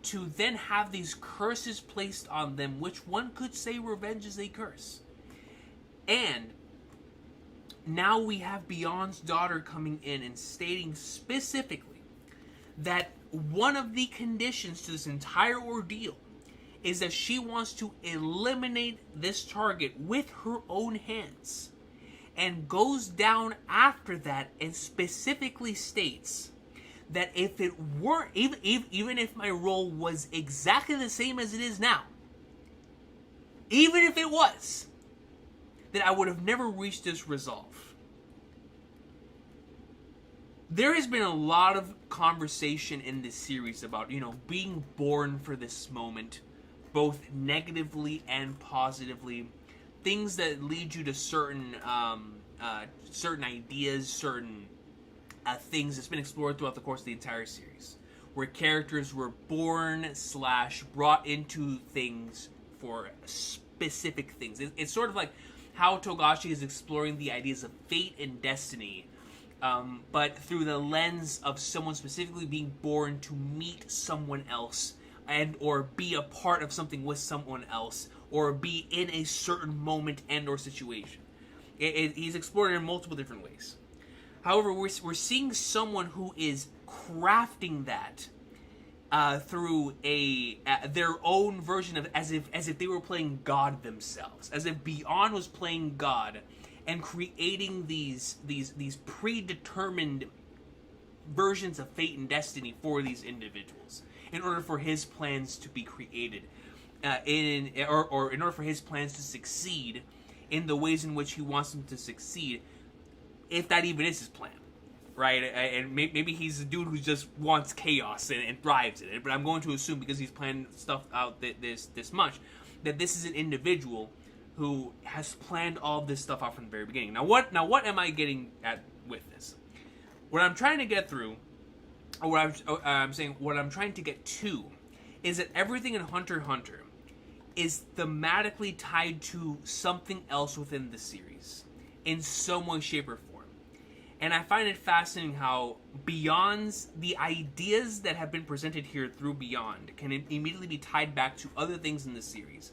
to then have these curses placed on them, which one could say revenge is a curse. And now we have Beyond's daughter coming in and stating specifically that one of the conditions to this entire ordeal is that she wants to eliminate this target with her own hands, and goes down after that and specifically states that if it were, even if my role was exactly the same as it is now, even if it was, that I would have never reached this resolve. There has been a lot of conversation in this series about, being born for this moment, both negatively and positively. Things that lead you to certain ideas, certain things that's been explored throughout the course of the entire series, where characters were born / brought into things for specific things. It's sort of like how Togashi is exploring the ideas of fate and destiny, but through the lens of someone specifically being born to meet someone else, and or be a part of something with someone else, or be in a certain moment and or situation. He's explored it in multiple different ways. However, we're seeing someone who is crafting that through their own version of as if they were playing God themselves, as if Beyond was playing God and creating these predetermined versions of fate and destiny for these individuals in order for his plans to be created, or in order for his plans to succeed in the ways in which he wants them to succeed, if that even is his plan, right? And maybe he's a dude who just wants chaos and thrives in it, but I'm going to assume, because he's planned stuff out this much, that this is an individual who has planned all this stuff out from the very beginning. Now what am I getting at with this? What I'm trying to get through, or what I'm saying, what I'm trying to get to, is that everything in Hunter x Hunter is thematically tied to something else within the series, in some way, shape, or form. And I find it fascinating how the ideas that have been presented here through Beyond can immediately be tied back to other things in the series,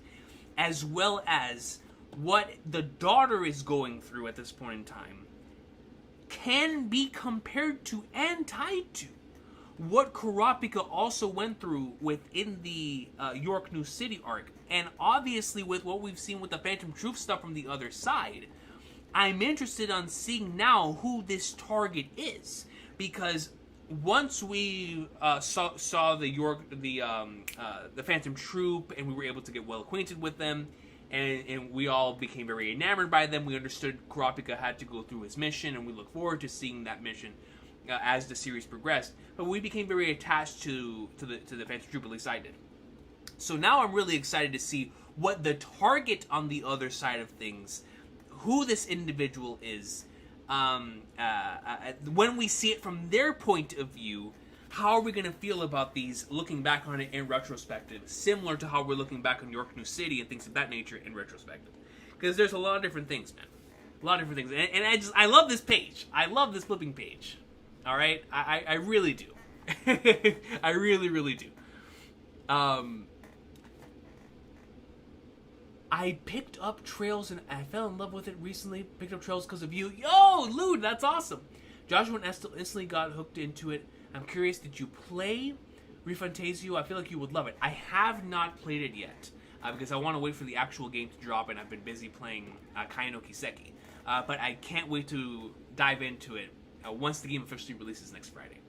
as well as what the daughter is going through at this point in time can be compared to and tied to what Kurapika also went through within the York New City arc. And obviously with what we've seen with the Phantom Truth stuff from the other side, I'm interested on seeing now who this target is. Because once we saw the Phantom Troop, and we were able to get well acquainted with them, and we all became very enamored by them, we understood Kurapika had to go through his mission, and we look forward to seeing that mission as the series progressed. But we became very attached to the Phantom Troop, at least I did. So now I'm really excited to see what the target on the other side of things, who this individual is, when we see it from their point of view. How are we going to feel about these, looking back on it in retrospective, similar to how we're looking back on York New City and things of that nature in retrospective? Because there's a lot of different things, man. A lot of different things. And I love this page. I love this flipping page. Alright? I really do. I really, really do. I picked up Trails and I fell in love with it recently. Picked up Trails because of you. Yo, Lude, that's awesome. Joshua and Estel instantly got hooked into it. I'm curious, did you play Refantasio? I feel like you would love it. I have not played it yet, because I want to wait for the actual game to drop, and I've been busy playing Kai no Kiseki. But I can't wait to dive into it once the game officially releases next Friday.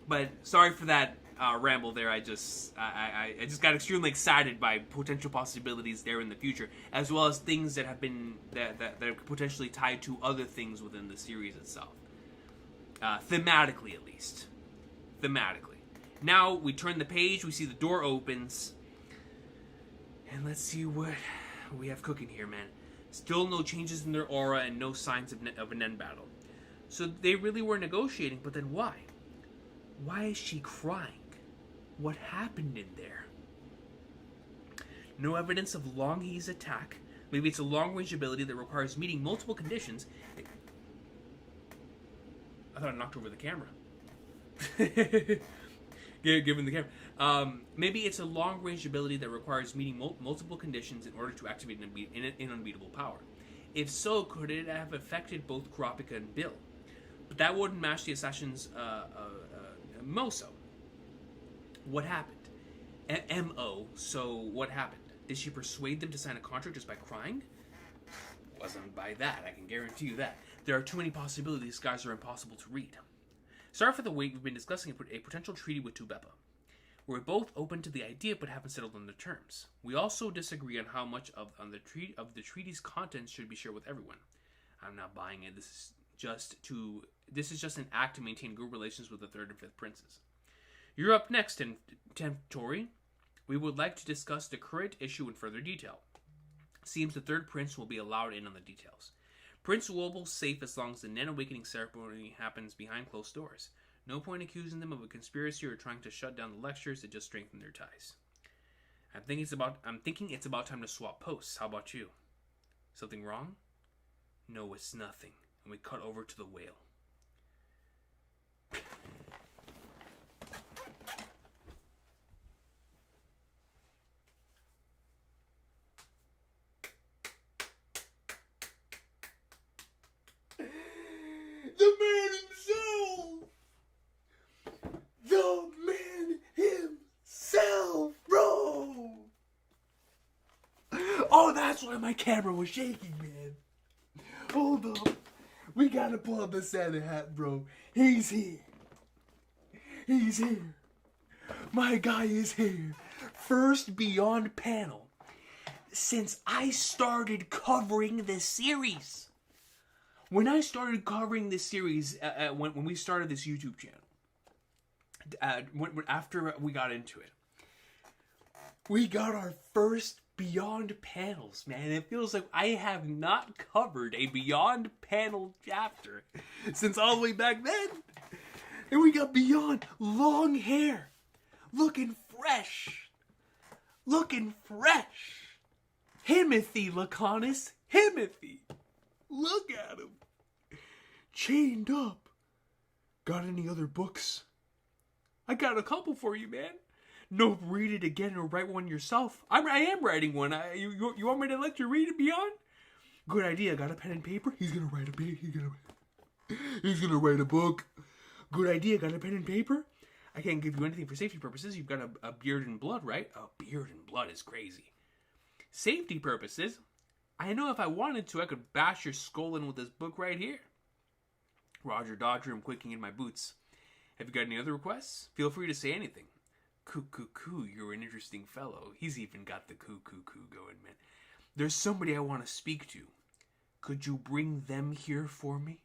But sorry for that ramble there. I just got extremely excited by potential possibilities there in the future, as well as things that have been that are potentially tied to other things within the series itself. Thematically, at least. Thematically. Now we turn the page, we see the door opens, and let's see what we have cooking here, man. Still no changes in their aura and no signs of an end battle. So they really were negotiating, but then why? Why is she crying? What happened in there? No evidence of Longhei's attack. Maybe it's a long-range ability that requires meeting multiple conditions. I thought I knocked over the camera. Given the camera. Maybe it's a long-range ability that requires meeting multiple conditions in order to activate an unbeatable power. If so, could it have affected both Kurapika and Bill? But that wouldn't match the assassin's Moso. What happened? M.O. So what happened? Did she persuade them to sign a contract just by crying? Wasn't by that, I can guarantee you that. There are too many possibilities, these guys are impossible to read. Sorry for the wait, we've been discussing a potential treaty with Tubeba. We're both open to the idea but haven't settled on the terms. We also disagree on how much of the treaty's contents should be shared with everyone. I'm not buying it. This is just an act to maintain good relations with the third and fifth princes. You're up next, Tori. We would like to discuss the current issue in further detail. Seems the third prince will be allowed in on the details. Prince Woble's safe as long as the Nen Awakening ceremony happens behind closed doors. No point accusing them of a conspiracy or trying to shut down the lectures that just strengthen their ties. I'm thinking it's about time to swap posts. How about you? Something wrong? No, it's nothing. And we cut over to the whale. The man himself! The man himself, bro! Oh, that's why my camera was shaking, man. Hold up. We gotta pull up the Santa hat, bro. He's here. He's here. My guy is here. First Beyond panel since I started covering this series. When I started covering this series, when we started this YouTube channel, after we got into it, we got our first Beyond panels, man. It feels like I have not covered a Beyond panel chapter since all the way back then. And we got Beyond long hair, looking fresh. Looking fresh. Himothy, Laconis. Himothy. Look at him. Chained up. Got any other books? I got a couple for you, man. No, read it again or write one yourself. I am writing one. You want me to let you read it, Beyond? Good idea. Got a pen and paper? He's gonna write He's gonna write a book. Good idea. Got a pen and paper? I can't give you anything for safety purposes. You've got a beard and blood, right? A beard and blood is crazy. Safety purposes? I know if I wanted to, I could bash your skull in with this book right here. Roger Dodger, I'm quaking in my boots. Have you got any other requests? Feel free to say anything. Coo, you're an interesting fellow. He's even got the coo going, man. There's somebody I want to speak to. Could you bring them here for me?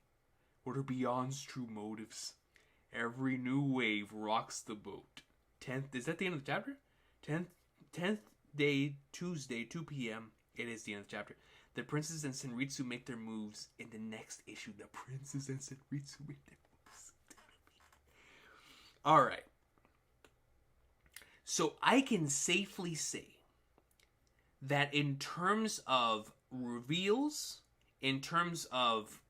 What are Beyond's true motives? Every new wave rocks the boat. 10th, is that the end of the chapter? 10th day, Tuesday, 2 p.m. It is the end of the chapter. The Princess and Senritsu make their moves in the next issue. The Princess and Senritsu make their moves. Alright. So I can safely say that in terms of reveals, in terms of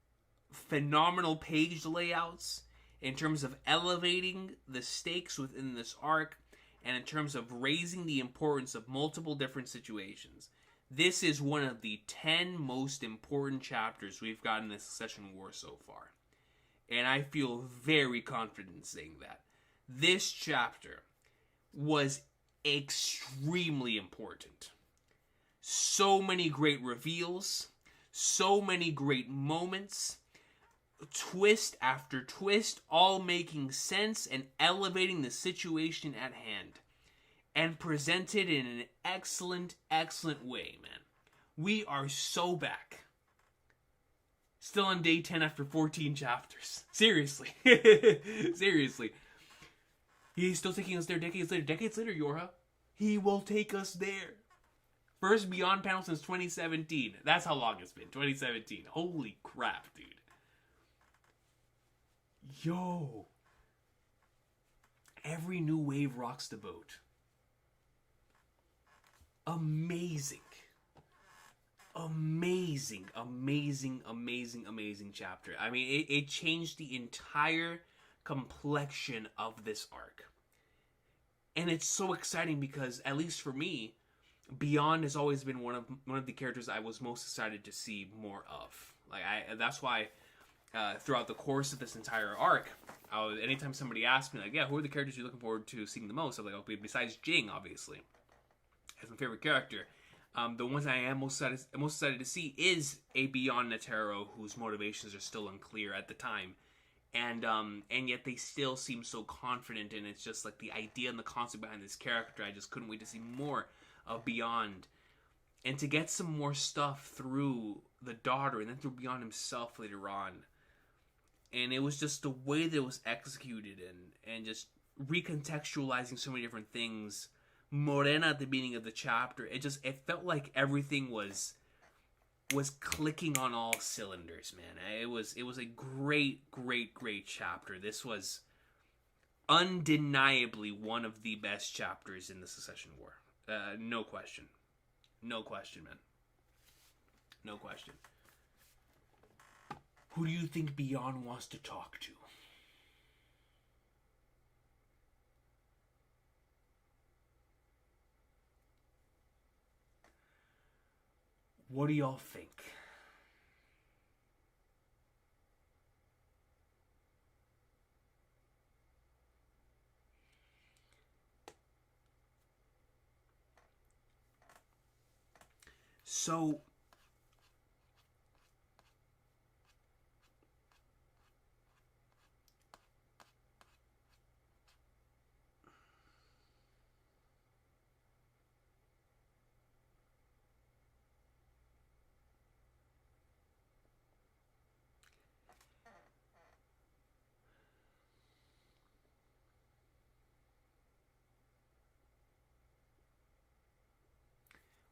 phenomenal page layouts, in terms of elevating the stakes within this arc, and in terms of raising the importance of multiple different situations, this is one of the 10 most important chapters we've got in this Succession War so far. And I feel very confident in saying that. This chapter was extremely important. So many great reveals, so many great moments, twist after twist, all making sense and elevating the situation at hand. And presented in an excellent way, man. We are so back. Still on day 10 after 14 chapters. Seriously. Seriously. He's still taking us there decades later. Decades later, Yorha. He will take us there. First Beyond panel since 2017. That's how long it's been. 2017. Holy crap, dude. Yo. Every new wave rocks the boat. Amazing. Amazing chapter. I mean, it changed the entire complexion of this arc. And it's so exciting because, at least for me, Beyond has always been one of the characters I was most excited to see more of. That's why throughout the course of this entire arc, anytime somebody asked me, like, yeah, who are the characters you're looking forward to seeing the most? I'm like, okay, besides Jing, obviously, as my favorite character. The ones I am most excited to see is a Beyond Netero, whose motivations are still unclear at the time. And yet they still seem so confident, and it's just like the idea and the concept behind this character. I just couldn't wait to see more of Beyond, and to get some more stuff through the daughter, and then through Beyond himself later on. And it was just the way that it was executed, and just recontextualizing so many different things. Morena at the beginning of the chapter, it felt like everything was clicking on all cylinders, man. It was a great chapter. This was undeniably one of the best chapters in the Secession War. No question. No question, man. No question. Who do you think Beyond wants to talk to? What do y'all think? So,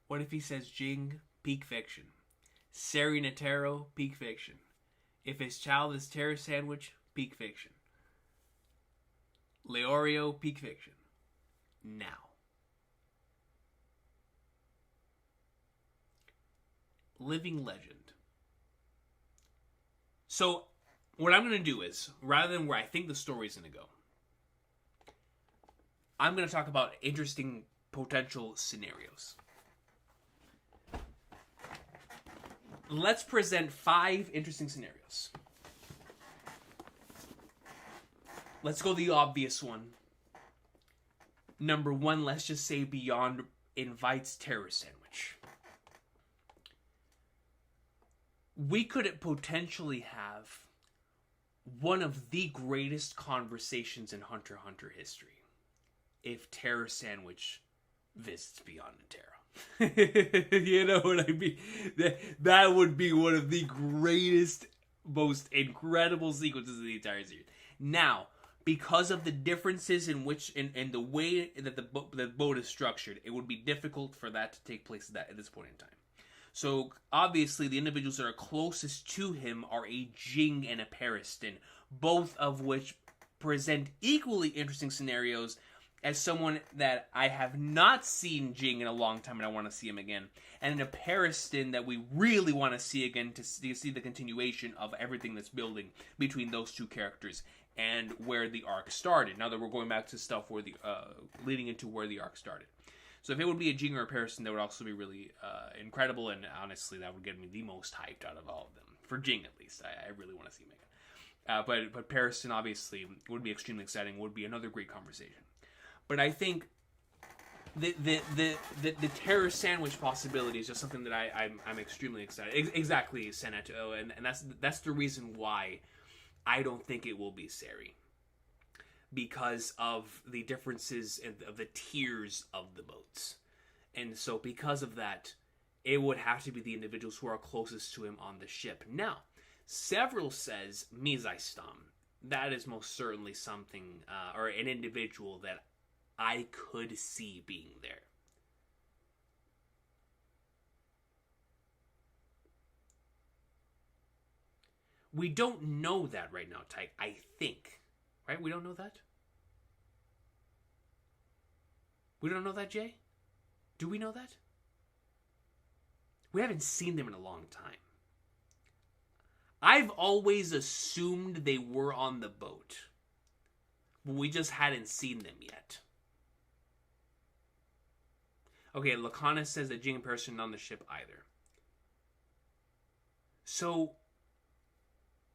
what if he says Jing, peak fiction? Seri Netero, peak fiction. If his child is Terror Sandwich, peak fiction. Leorio, peak fiction. Now. Living legend. So, what I'm going to do is, rather than where I think the story is going to go, I'm going to talk about interesting potential scenarios. Let's present 5 interesting scenarios. Let's go the obvious one. Number 1, let's just say Beyond invites Terror Sandwich. We could potentially have one of the greatest conversations in Hunter x Hunter history if Terror Sandwich visits Beyond Netero. You know what I mean? That would be one of the greatest, most incredible sequences of the entire series. Now, because of the differences in the way that the boat is structured, it would be difficult for that to take place at this point in time. So, obviously, the individuals that are closest to him are a Jing and a Periston, both of which present equally interesting scenarios. As someone that I have not seen Jing in a long time and I want to see him again. And in a Periston that we really want to see again to see the continuation of everything that's building between those two characters and where the arc started. Now that we're going back to stuff where leading into where the arc started. So if it would be a Jing or a Periston, that would also be really incredible. And honestly, that would get me the most hyped out of all of them. For Jing, at least. I really want to see him again. But Periston, obviously, would be extremely exciting. Would be another great conversation. But I think the Terror Sandwich possibility is just something that I'm extremely excited. Exactly, Senato, and that's the reason why I don't think it will be Seri, because of the differences of the tiers of the boats, and so because of that, it would have to be the individuals who are closest to him on the ship. Now, several says Mizai-Stam. that is most certainly something, or an individual that I could see being there. We don't know that right now, Ty. I think. Right? We don't know that? We don't know that, Jay? Do we know that? We haven't seen them in a long time. I've always assumed they were on the boat. But we just hadn't seen them yet. Okay, Lacana says that Jing and Person on the ship either. So,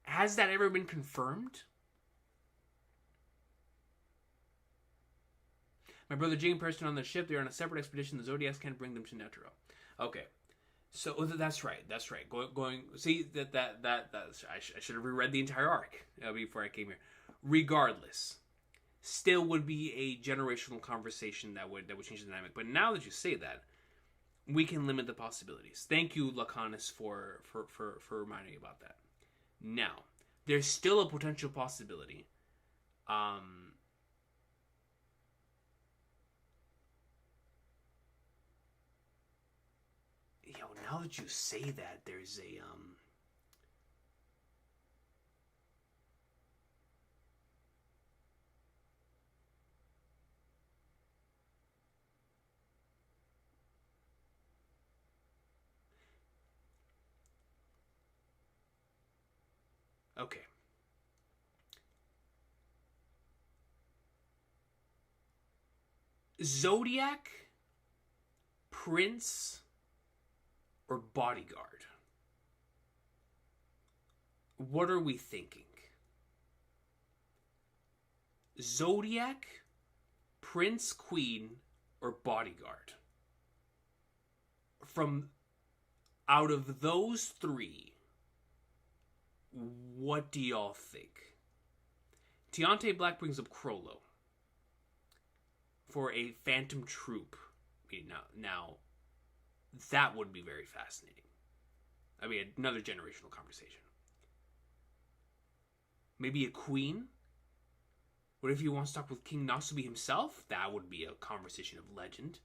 has that ever been confirmed? My brother Jing and Person on the ship. They're on a separate expedition. The Zodiacs can't bring them to Netero. Okay. So that's right. That's right. Going. See that. I should have reread the entire arc before I came here. Regardless, still would be a generational conversation that would change the dynamic. But now that you say that, we can limit the possibilities. Thank you, Lacanis, for reminding me about that. Now, there's still a potential possibility. Now that you say that, there's a okay. Zodiac, Prince, or Bodyguard? What are we thinking? Zodiac, Prince, Queen, or Bodyguard? From out of those three, what do y'all think? Tiante Black brings up Crollo for a Phantom Troop. Now, that would be very fascinating. I mean, another generational conversation. Maybe a queen? What if he wants to talk with King Nasubi himself? That would be a conversation of legend.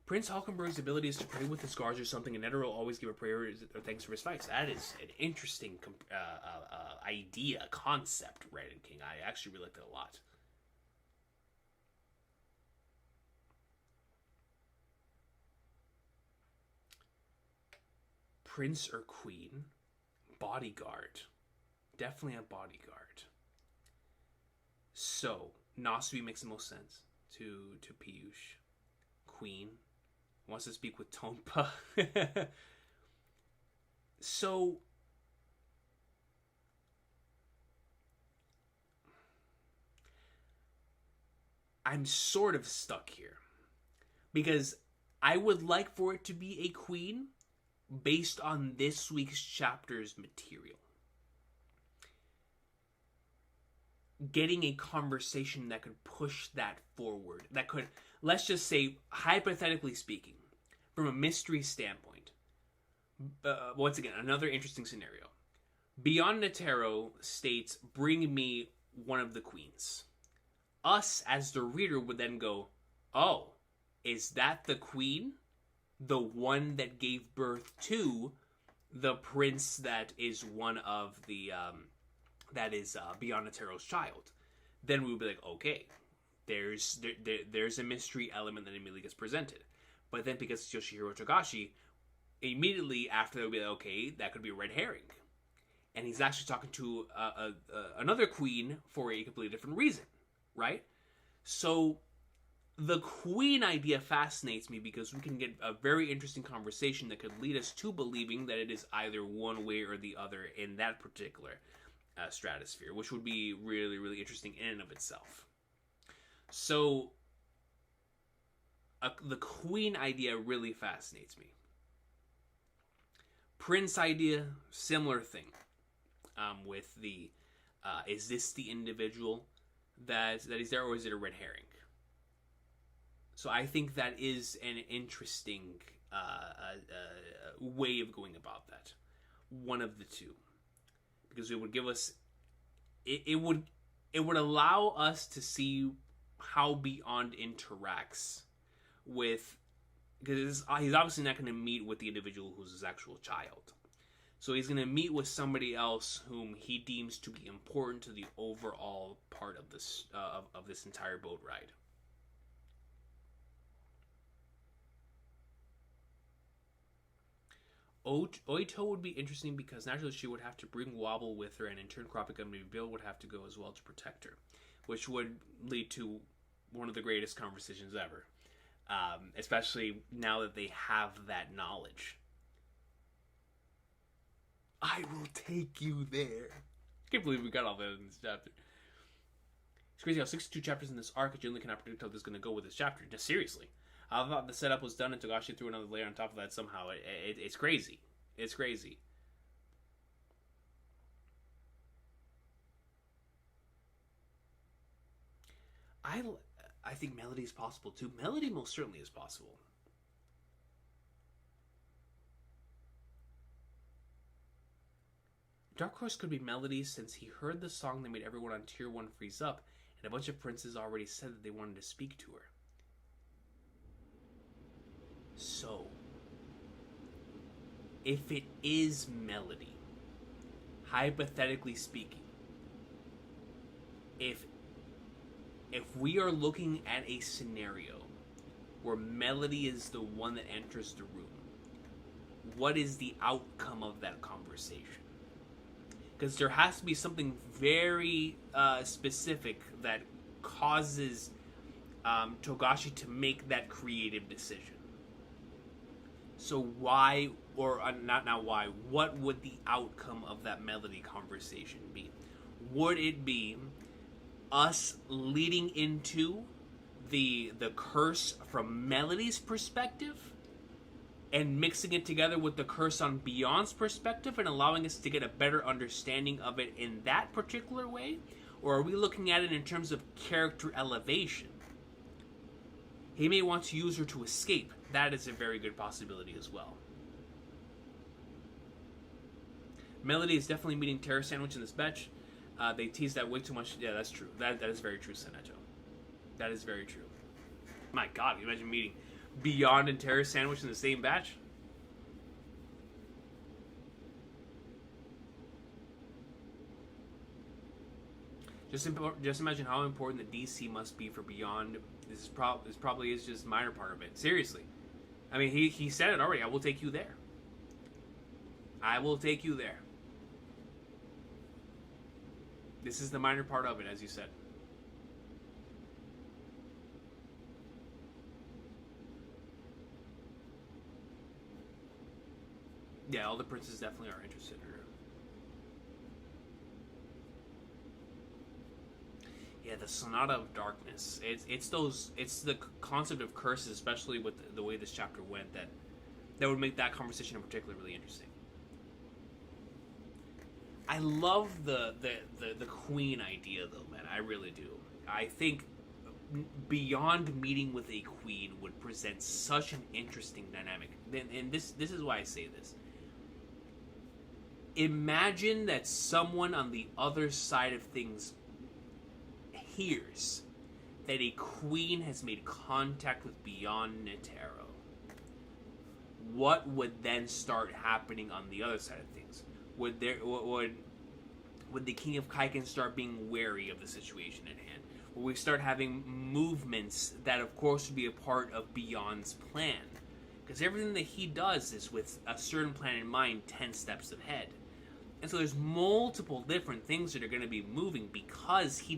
Prince Hulkenberg's ability is to pray with his scars or something, and Netero will always give a prayer or thanks for his fights. That is an interesting idea, concept, Red and King. I actually really like that a lot. Prince or Queen? Bodyguard. Definitely a bodyguard. So, Nasubi makes the most sense to Piyush. Queen wants to speak with Tonpa. So, I'm sort of stuck here. Because I would like for it to be a queen based on this week's chapter's material. Getting a conversation that could push that forward. That could, let's just say, hypothetically speaking, from a mystery standpoint. Once again, another interesting scenario. Beyond Netero states, bring me one of the queens. Us, as the reader, would then go, oh, is that the queen? The one that gave birth to the prince that is one of the, that is Beyond Netero's child. Then we would be like, okay, there's a mystery element that immediately gets presented. But then because it's Yoshihiro Togashi, immediately after that would be like, okay, that could be a red herring. And he's actually talking to another queen for a completely different reason, right? So the queen idea fascinates me because we can get a very interesting conversation that could lead us to believing that it is either one way or the other in that particular stratosphere, which would be really, really interesting in and of itself. So the queen idea really fascinates me. Prince idea, similar thing. With the, is this the individual that is there, or is it a red herring? So I think that is an interesting way of going about that. one of the two, because it would give us it would allow us to see how Beyond interacts with, because he's obviously not going to meet with the individual who's his actual child. So he's going to meet with somebody else whom he deems to be important to the overall part of this entire boat ride. Oito would be interesting because naturally she would have to bring Wobble with her, and in turn Kurapika and Bill would have to go as well to protect her, which would lead to one of the greatest conversations ever, especially now that they have that knowledge. I will take you there. I can't believe we got all that in this chapter. It's crazy how 62 chapters in this arc, you generally cannot predict how this is going to go with this chapter. Just seriously. I thought the setup was done and Togashi threw another layer on top of that somehow. It's crazy. It's crazy. I think Melody is possible too. Melody most certainly is possible. Dark Horse could be Melody since he heard the song that made everyone on Tier 1 freeze up, and a bunch of princes already said that they wanted to speak to her. So, if it is Melody, hypothetically speaking, if we are looking at a scenario where Melody is the one that enters the room, what is the outcome of that conversation? Because there has to be something very specific that causes Togashi to make that creative decision. So why, or not why, what would the outcome of that Melody conversation be? Would it be us leading into the curse from Melody's perspective and mixing it together with the curse on Beyond's perspective and allowing us to get a better understanding of it in that particular way? Or are we looking at it in terms of character elevation? He may want to use her to escape. That is a very good possibility as well. Melody is definitely meeting Terror Sandwich in this batch. They tease that way too much. Yeah, that's true. That is very true, Seneto. That is very true. My God, can you imagine meeting Beyond and Terror Sandwich in the same batch? Just imagine how important the DC must be for Beyond. This probably is just a minor part of it. Seriously. I mean, he said it already. I will take you there. I will take you there. This is the minor part of it, as you said. Yeah, all the princes definitely are interested in her. Yeah, the Sonata of Darkness. It's the concept of curses, especially with the way this chapter went, that would make that conversation in particular really interesting. I love the queen idea, though, man. I really do. I think Beyond meeting with a queen would present such an interesting dynamic. And this is why I say this. Imagine that someone on the other side of things hears that a queen has made contact with Beyond Netero. What would then start happening on the other side of things? Would the King of Kaiken start being wary of the situation at hand? Would we start having movements that, of course, would be a part of Beyond's plan? Because everything that he does is with a certain plan in mind, 10 steps ahead. And so there's multiple different things that are going to be moving because he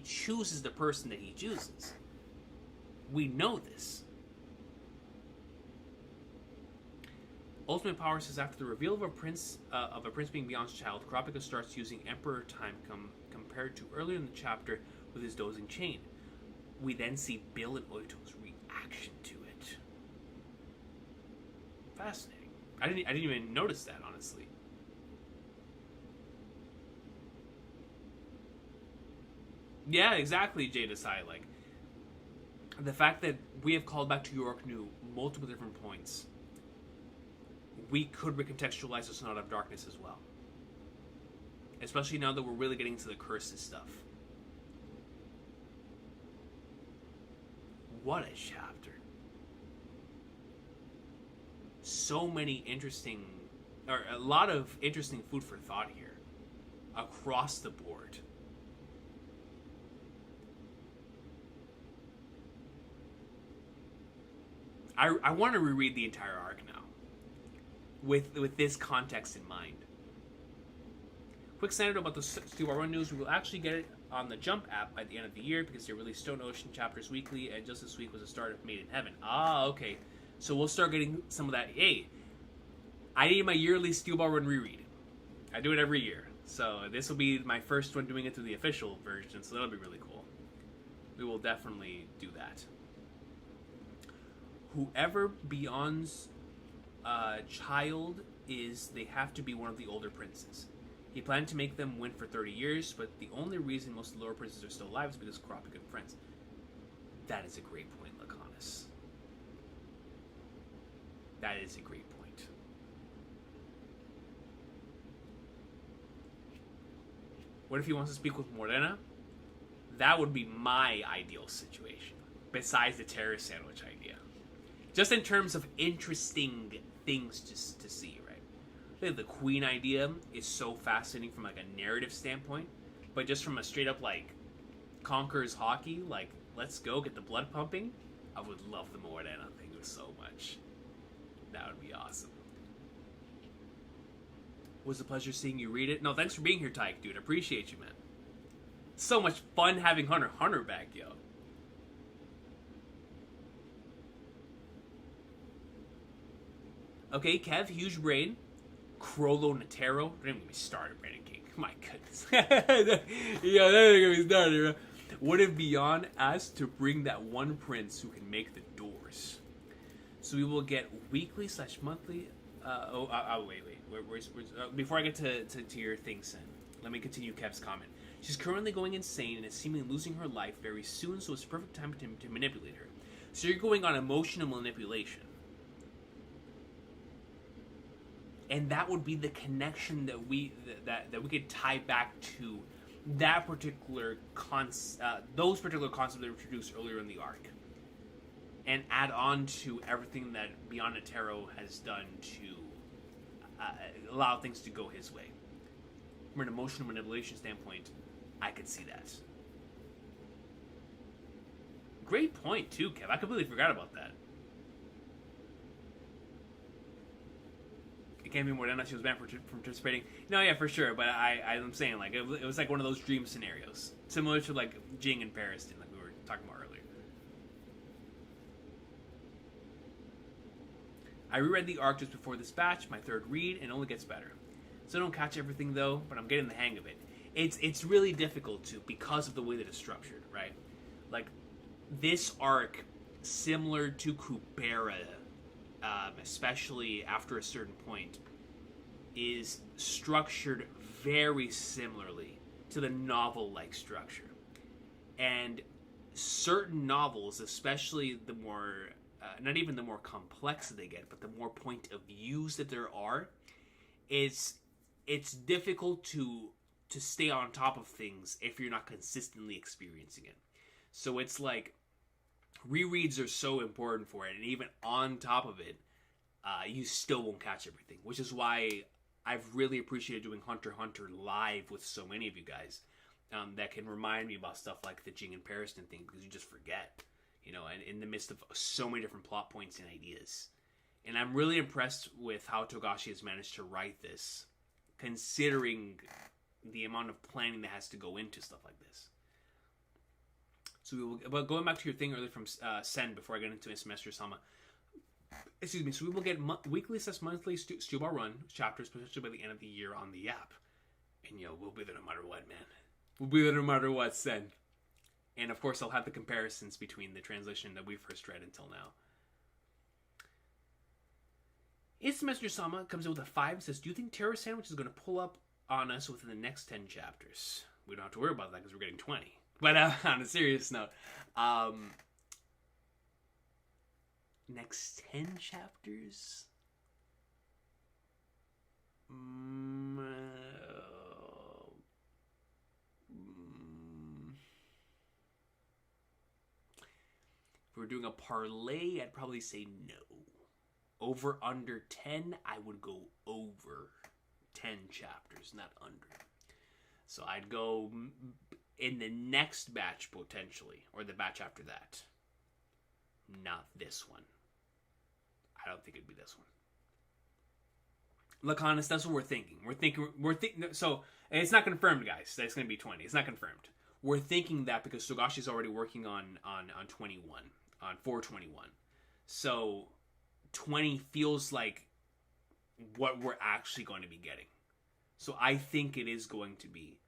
chooses the person that he chooses. We know this. Ultimate Power says after the reveal of a prince being Beyond's child, Kurapika starts using Emperor Time compared to earlier in the chapter with his dozing chain. We then see Bill and Oito's reaction to it. Fascinating. I didn't even notice that, honestly. Yeah, exactly, Jada Sai. Like, the fact that we have called back to York New multiple different points. we could recontextualize the Sonata of Darkness as well. Especially now that we're really getting into the curses stuff. What a chapter. So many interesting, or a lot of interesting food for thought here. Across the board. I want to reread the entire arc now. With this context in mind. Quick side note about the Steel Ball Run news. We will actually get it on the Jump app by the end of the year because they release Stone Ocean chapters weekly, and just this week was the start of Made in Heaven. Ah, okay. So we'll start getting some of that. Hey, I need my yearly Steel Ball Run reread. I do it every year. So this will be my first one doing it through the official version, so that'll be really cool. We will definitely do that. Whoever Beyond's child is, they have to be one of the older princes. He planned to make them win for 30 years, but the only reason most of the lower princes are still alive is because Crop are good friends. That is a great point, Laconis. That is a great point. What if he wants to speak with Morena? That would be my ideal situation, besides the terrorist sandwich idea. Just in terms of interesting things to see, right? I think the Queen idea is so fascinating from like a narrative standpoint, but just from a straight up like Conquerors hockey, like let's go get the blood pumping. I would love the Morena thing so much. That would be awesome. Was a pleasure seeing you read it. No, thanks for being here, Tyke, dude. I appreciate you, man. So much fun having Hunter x Hunter back, yo. Okay, Kev, huge brain. Crollo Netero. Don't even get me started, Brandon King. My goodness. Yeah, that ain't gonna be started, bro. What if Beyond asked to bring that one prince who can make the doors? So we will get weekly / monthly. Wait. Before I get to your thing, Sen, let me continue Kev's comment. She's currently going insane and is seemingly losing her life very soon, so it's the perfect time to manipulate her. So you're going on emotional manipulation. And that would be the connection that we could tie back to that particular those particular concepts that were introduced earlier in the arc, and add on to everything that Beyond Netero has done to allow things to go his way. From an emotional manipulation standpoint, I could see that. Great point too, Kev. I completely forgot about that. It can't be more than that she was banned from participating. No, yeah, for sure. But I'm saying, like, it was like one of those dream scenarios, similar to like Jing and Pariston, like we were talking about earlier. I reread the arc just before this batch, my third read, and it only gets better. So I don't catch everything though, but I'm getting the hang of it. It's really difficult to, because of the way that it's structured, right? Like this arc, similar to Kubera, especially after a certain point, is structured very similarly to the novel-like structure. And certain novels, especially the more, not even the more complex they get, but the more point of views that there are, it's difficult to stay on top of things if you're not consistently experiencing it. So it's like, rereads are so important for it, and even on top of it, you still won't catch everything, which is why I've really appreciated doing Hunter x Hunter live with so many of you guys that can remind me about stuff like the Jing and Pariston thing, because you just forget, and in the midst of so many different plot points and ideas. And I'm really impressed with how Togashi has managed to write this, considering the amount of planning that has to go into stuff like this. So we will, but going back to your thing earlier from Sen, before I get into Semester Sama, excuse me, so we will get weekly / monthly Steel Ball Run chapters, potentially by the end of the year on the app. And we'll be there no matter what, man. We'll be there no matter what, Sen. And of course, I'll have the comparisons between the translation that we first read until now. It's Semester Sama comes in with a 5 and says, do you think Terror Sandwich is going to pull up on us within the next 10 chapters? We don't have to worry about that because we're getting 20. But on a serious note, next 10 chapters? Mm, if we're doing a parlay, I'd probably say no. Over under 10, I would go over 10 chapters, not under. So I'd go in the next batch, potentially, or the batch after that. Not this one. I don't think it'd be this one. Look, honest, that's what we're thinking. We're thinking. So, and it's not confirmed, guys. That's going to be 20. It's not confirmed. We're thinking that because Togashi's already working on 21, on 421. So, 20 feels like what we're actually going to be getting. So, I think it is going to be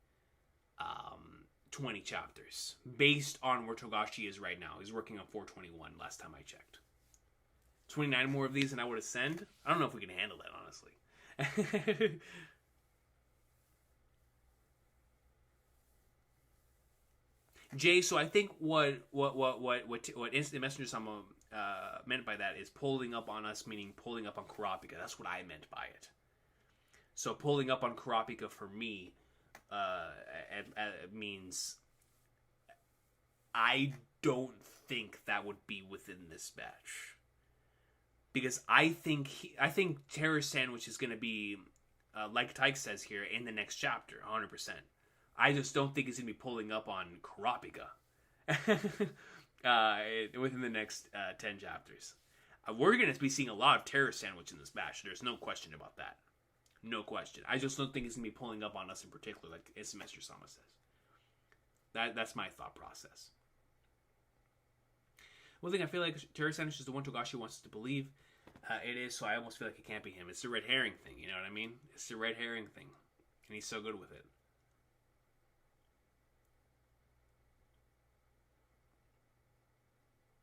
20 chapters based on where Togashi is right now. He's working on 421 last time I checked. 29 more of these and I would ascend. I don't know if we can handle that, honestly. Jay, so I think what Instant Messenger Sama meant by that is pulling up on us, meaning pulling up on Kurapika. That's what I meant by it. So pulling up on Kurapika for me means I don't think that would be within this batch. Because I think Terror Sandwich is going to be, like Tyke says here, in the next chapter, 100%. I just don't think it's going to be pulling up on Kurapika within the next 10 chapters. We're going to be seeing a lot of Terror Sandwich in this batch. There's no question about that. No question. I just don't think it's going to be pulling up on us in particular, like Semester Sama says. That's my thought process. One thing I feel like Terror Sandwich is the one Togashi wants us to believe. It is, so I almost feel like it can't be him. It's the red herring thing, you know what I mean? It's the red herring thing. And he's so good with it.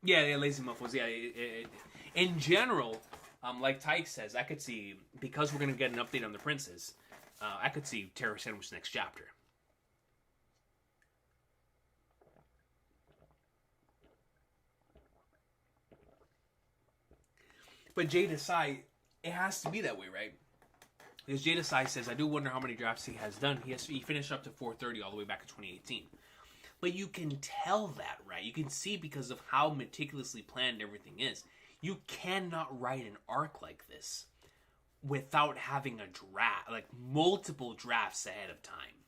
Yeah, Lazy Muffles. Yeah, in general, like Tyke says, I could see, because we're going to get an update on the princes, I could see Terror Sandwich next chapter. But Jay Desai, it has to be that way, right? Because Jay Desai says, I do wonder how many drafts he has done. He finished up to 430 all the way back in 2018. But you can tell that, right? You can see because of how meticulously planned everything is. You cannot write an arc like this without having a draft, like multiple drafts ahead of time.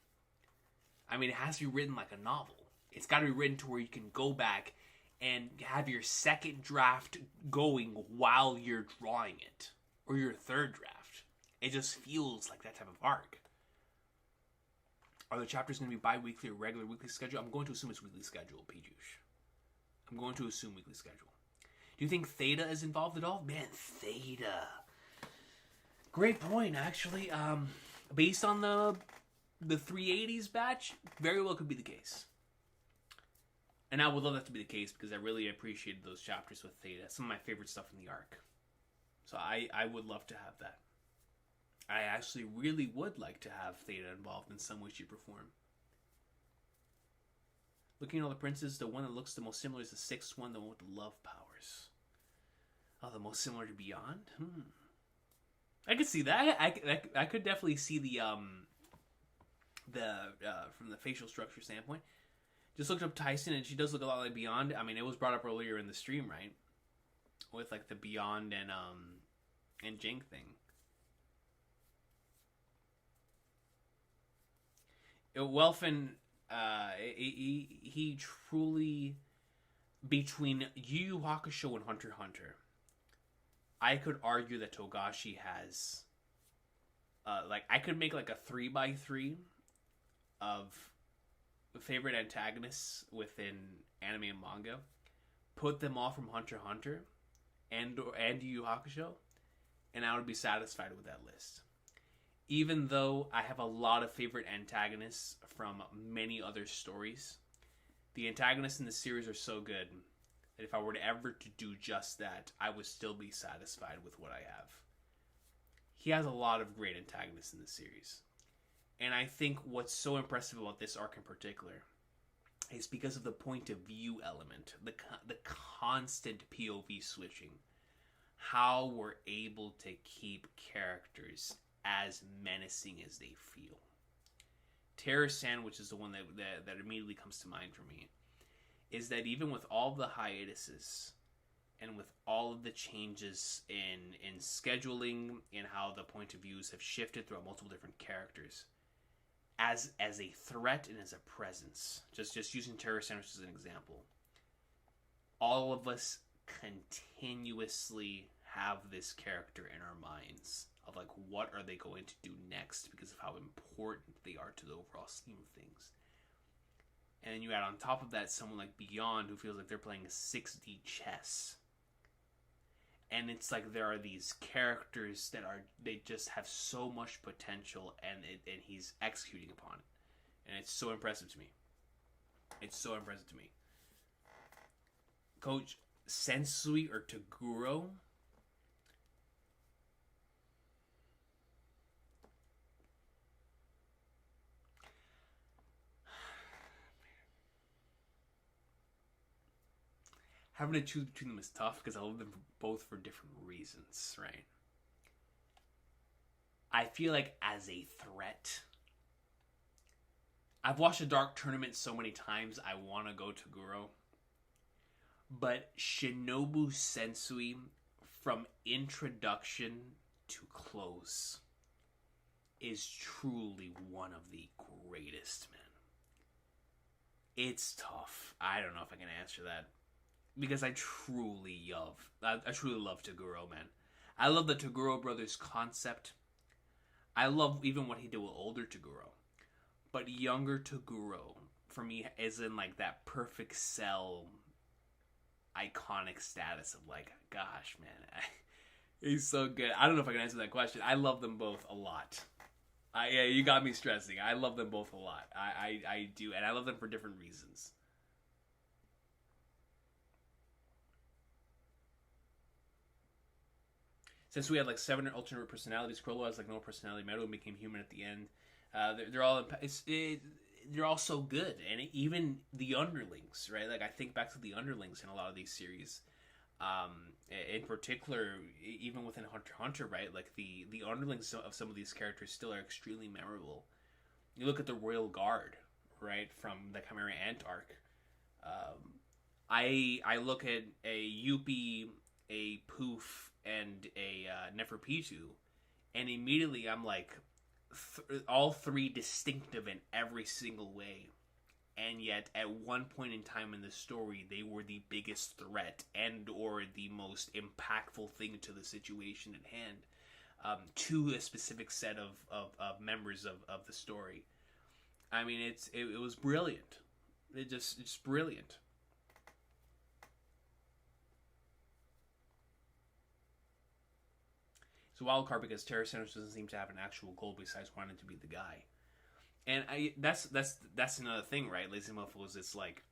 I mean, it has to be written like a novel. It's got to be written to where you can go back and have your second draft going while you're drawing it. Or your third draft. It just feels like that type of arc. Are the chapters going to be bi-weekly or regular weekly schedule? I'm going to assume it's weekly schedule, Pijush. I'm going to assume weekly schedule. Do you think Theta is involved at all? Man, Theta. Great point, actually. Based on the 380s batch, very well could be the case. And I would love that to be the case because I really appreciated those chapters with Theta. Some of my favorite stuff in the arc. So I would love to have that. I actually really would like to have Theta involved in some way, shape, or form. Looking at all the princes, the one that looks the most similar is the sixth one, the one with the love powers. Oh, the most similar to Beyond? I could see that. I could definitely see the from the facial structure standpoint. Just looked up Tyson, and she does look a lot like Beyond. I mean, it was brought up earlier in the stream, right? With like the Beyond and Jing thing. Welfin, he truly, between Yu Yu Hakusho and Hunter x Hunter, I could argue that Togashi has, I could make like a 3x3 of favorite antagonists within anime and manga, put them all from Hunter x Hunter and Yu Yu Hakusho, and I would be satisfied with that list. Even though I have a lot of favorite antagonists from many other stories, the antagonists in the series are so good that if I were to ever to do just that, I would still be satisfied with what I have. He has a lot of great antagonists in the series. And I think what's so impressive about this arc in particular is because of the point of view element, the constant POV switching. How we're able to keep characters as menacing as they feel. Terror Sandwich is the one that immediately comes to mind for me. Is that even with all the hiatuses and with all of the changes in scheduling and how the point of views have shifted throughout multiple different characters, as a threat and as a presence, just using Terror Sandwich as an example, all of us continuously have this character in our minds of like, what are they going to do next because of how important they are to the overall scheme of things. And then you add on top of that someone like Beyond, who feels like they're playing 6D chess. And it's like there are these characters that they just have so much potential, and he's executing upon it. And it's so impressive to me. It's so impressive to me. Coach, Sensui or Toguro? Having to choose between them is tough because I love them both for different reasons, right? I feel like as a threat, I've watched a Dark Tournament so many times, I want to go Toguro. But Shinobu Sensui, from introduction to close, is truly one of the greatest, man. It's tough. I don't know if I can answer that. Because I truly love Toguro, man. I love the Toguro brothers concept. I love even what he did with older Toguro. But younger Toguro, for me, is in like that perfect cell iconic status of like, gosh, man, he's so good. I don't know if I can answer that question. I love them both a lot. Yeah, you got me stressing. I love them both a lot. I do, and I love them for different reasons. Since we had like 7 alternate personalities, Chrollo has like no personality. Meadow became human at the end. They're all so good, and even the underlings, right? Like I think back to the underlings in a lot of these series. In particular, even within Hunter x Hunter, right? Like the underlings of some of these characters still are extremely memorable. You look at the Royal Guard, right, from the Chimera Ant arc. I look at a Yuppie, a Poof, and a Neferpitou, and immediately I'm like, all three distinctive in every single way, and yet at one point in time in the story they were the biggest threat and or the most impactful thing to the situation at hand, to a specific set of members of the story. I mean, it was brilliant. It's brilliant. It's a wild card because Terror Sandwich doesn't seem to have an actual goal besides wanting to be the guy. And that's another thing, right, ladies and muffles? It's like,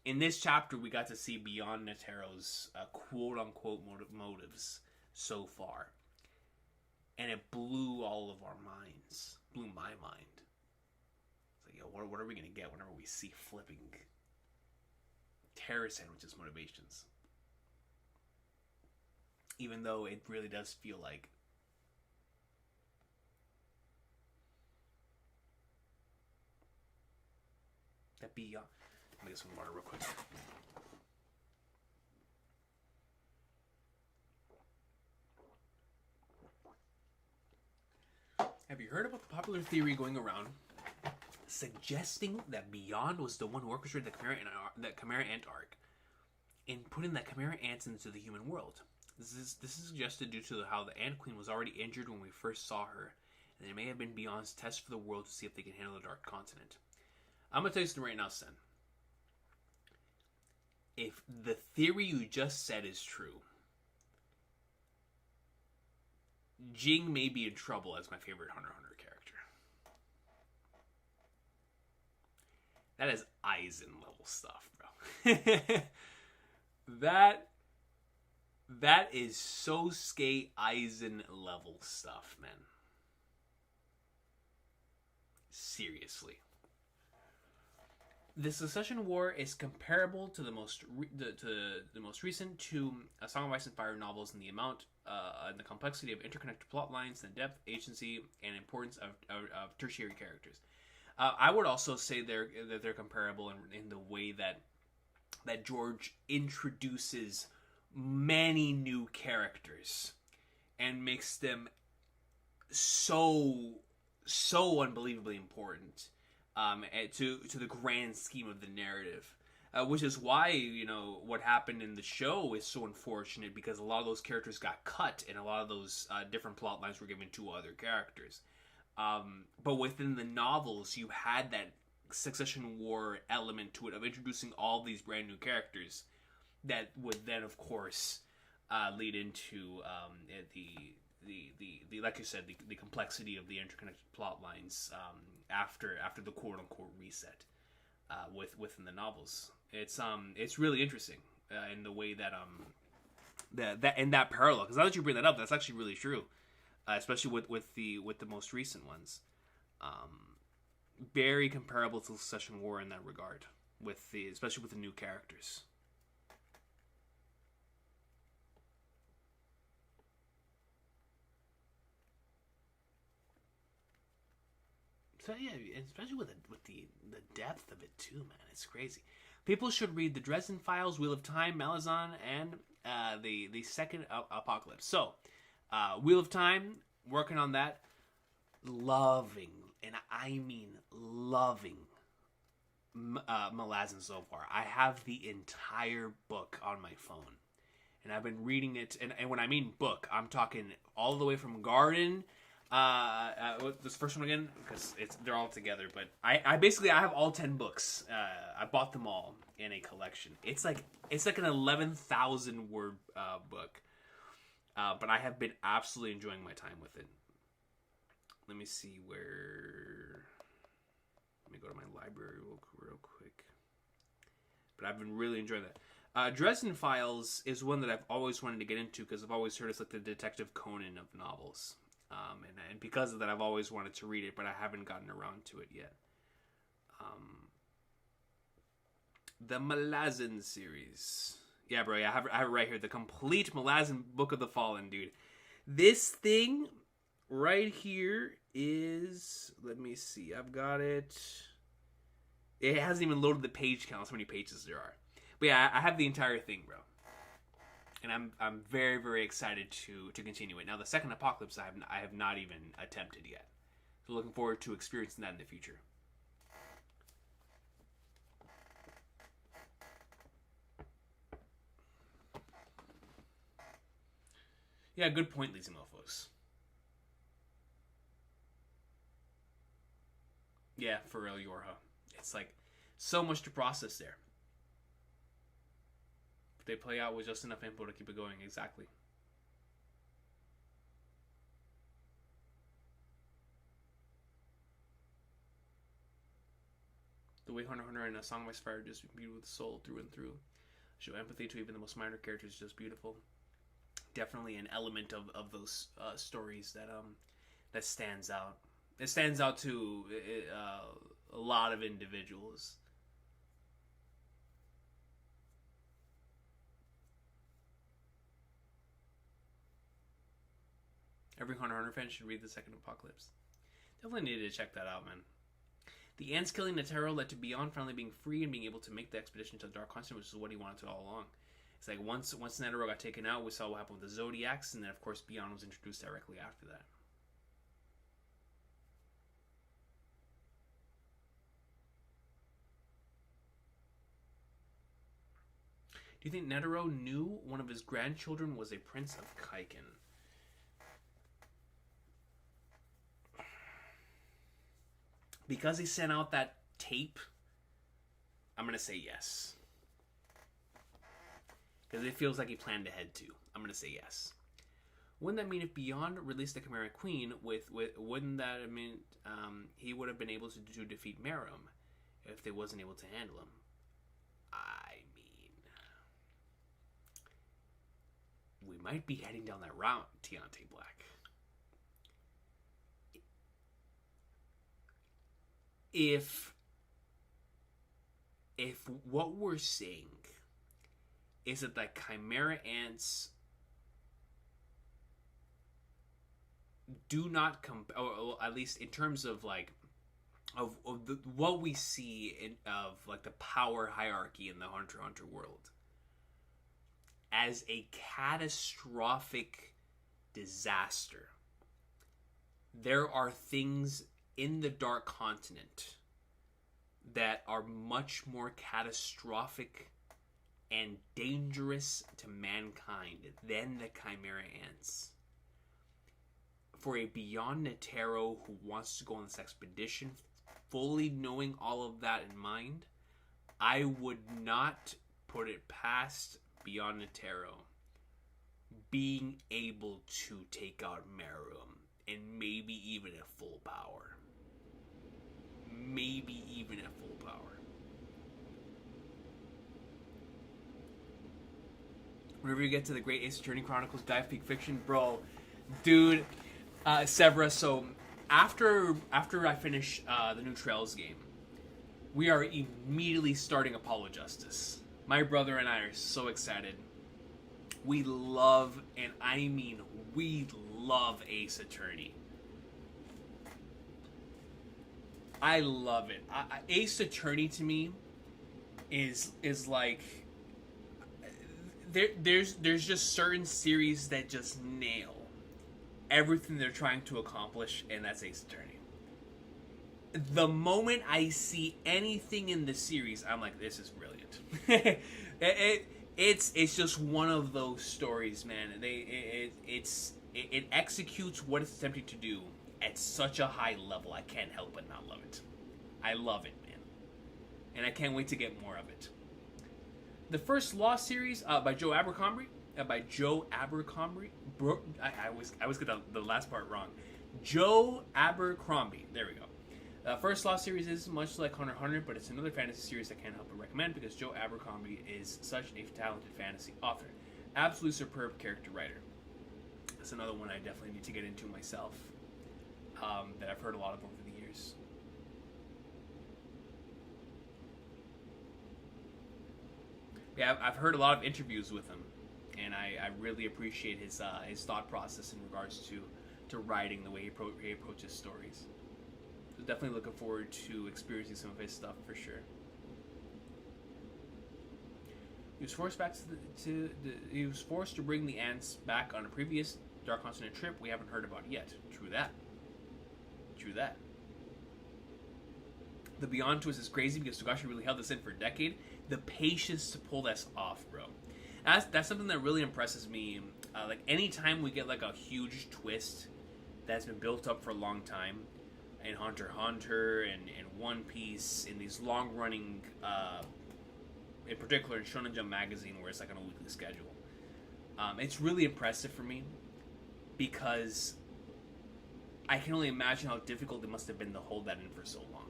in this chapter, we got to see beyond Netero's quote-unquote motives so far. And it blew all of our minds. Blew my mind. It's like, yo, what are we going to get whenever we see flipping Terror Sandwich's motivations? Even though it really does feel like that beyond. Let me get some water real quick. Have you heard about the popular theory going around suggesting that Beyond was the one who orchestrated the Chimera Ant arc in putting the Chimera Ants into the human world? This is suggested due to how the Ant Queen was already injured when we first saw her, and it may have been Beyond's test for the world to see if they can handle the Dark Continent. I'm going to tell you something right now, Sen. If the theory you just said is true, Jing may be in trouble as my favorite Hunter x Hunter character. That is Aizen level stuff, bro. That is Sosuke Aizen level stuff, man. Seriously. The Succession War is comparable to the most recent two A Song of Ice and Fire novels in the amount and the complexity of interconnected plot lines, the depth, agency, and importance of tertiary characters. I would also say they're comparable in the way that George introduces many new characters and makes them so unbelievably important to the grand scheme of the narrative. Which is why, what happened in the show is so unfortunate, because a lot of those characters got cut and a lot of those different plot lines were given to other characters. But within the novels, you had that Succession War element to it of introducing all these brand new characters that would then, of course, lead into the like you said, the complexity of the interconnected plot lines after the quote unquote reset within the novels. It's really interesting in the way that that parallel, because now that you bring that up, that's actually really true, especially with the most recent ones. Very comparable to Succession War in that regard, especially with the new characters. So yeah, especially with the depth of it too, man, it's crazy. People should read the Dresden Files, Wheel of Time, Malazan, and the Second Apocalypse. So, Wheel of Time, working on that, loving, and I mean loving, Malazan so far. I have the entire book on my phone, and I've been reading it. And when I mean book, I'm talking all the way from Garden. This first one again, because they're all together. But I basically have all 10 books. I bought them all in a collection. It's like an 11,000 word book. But I have been absolutely enjoying my time with it. Let me see where. Let me go to my library real quick. But I've been really enjoying that. Dresden Files is one that I've always wanted to get into, because I've always heard it's like the Detective Conan of novels. And because of that, I've always wanted to read it, but I haven't gotten around to it yet. The Malazan series. Yeah, bro, I have it right here. The complete Malazan Book of the Fallen, dude. This thing right here is... Let me see. I've got it. It hasn't even loaded the page count. That's how many pages there are. But yeah, I have the entire thing, bro. And I'm very, very excited to continue it. Now, the Second Apocalypse I have not even attempted yet. So looking forward to experiencing that in the future. Yeah, good point, lazy mofos. Yeah, for real, Yorha. It's like so much to process there. They play out with just enough info to keep it going. Exactly. The way Hunter x Hunter and A Song of Ice and Fire just imbued with soul through and through. Show empathy to even the most minor characters, just beautiful. Definitely an element of those stories that stands out. It stands out to a lot of individuals. Every Hunter x Hunter fan should read the Second Apocalypse. Definitely needed to check that out, man. The ants killing Netero led to Beyond finally being free and being able to make the expedition to the Dark Continent, which is what he wanted to all along. It's like once Netero got taken out, we saw what happened with the Zodiacs, and then of course Beyond was introduced directly after that. Do you think Netero knew one of his grandchildren was a prince of Kaiken? Because he sent out that tape, I'm going to say yes. Because it feels like he planned ahead too. I'm going to say yes. Wouldn't that mean if Beyond released the Chimera Queen, wouldn't that mean he would have been able to defeat Merum if they wasn't able to handle him? I mean, we might be heading down that route, Tiante Black. If what we're seeing is that the Chimera Ants do not or at least in terms of like what we see of like the power hierarchy in the Hunter x Hunter world as a catastrophic disaster. There are things in the Dark Continent that are much more catastrophic and dangerous to mankind than the Chimera Ants. For a Beyond Netero who wants to go on this expedition, fully knowing all of that in mind, I would not put it past Beyond Netero being able to take out Meruem and maybe even at full power. Maybe even at full power. Whenever you get to the Great Ace Attorney Chronicles Dive Peak Fiction, bro, dude, Severa, so after I finish the new Trails game, we are immediately starting Apollo Justice. My brother and I are so excited. We love, and I mean we love Ace Attorney. I love it. Ace Attorney to me is like there's just certain series that just nail everything they're trying to accomplish, and that's Ace Attorney. The moment I see anything in the series, I'm like, this is brilliant. It's just one of those stories, man. It executes what it's attempting to do at such a high level. I can't help but not love it. I love it, man, and I can't wait to get more of it. The first Law series by Joe Abercrombie. Bro, I always get the last part wrong. Joe Abercrombie. There we go. First Law series is much like Hunter x Hunter, but it's another fantasy series I can't help but recommend because Joe Abercrombie is such a talented fantasy author. Absolutely superb character writer. That's another one I definitely need to get into myself, that I've heard a lot of over the years. Yeah, I've heard a lot of interviews with him, and I really appreciate his thought process in regards to writing, the way he approaches stories. So definitely looking forward to experiencing some of his stuff for sure. He was forced to bring the ants back on a previous Dark Continent trip we haven't heard about yet. True that. The Beyond twist is crazy because Togashi really held this in for a decade. The patience to pull this off, bro. That's something that really impresses me. Like anytime we get like a huge twist that's been built up for a long time in Hunter x Hunter and One Piece, in these long running, in particular in Shonen Jump magazine where it's like on a weekly schedule, it's really impressive for me because I can only imagine how difficult it must have been to hold that in for so long.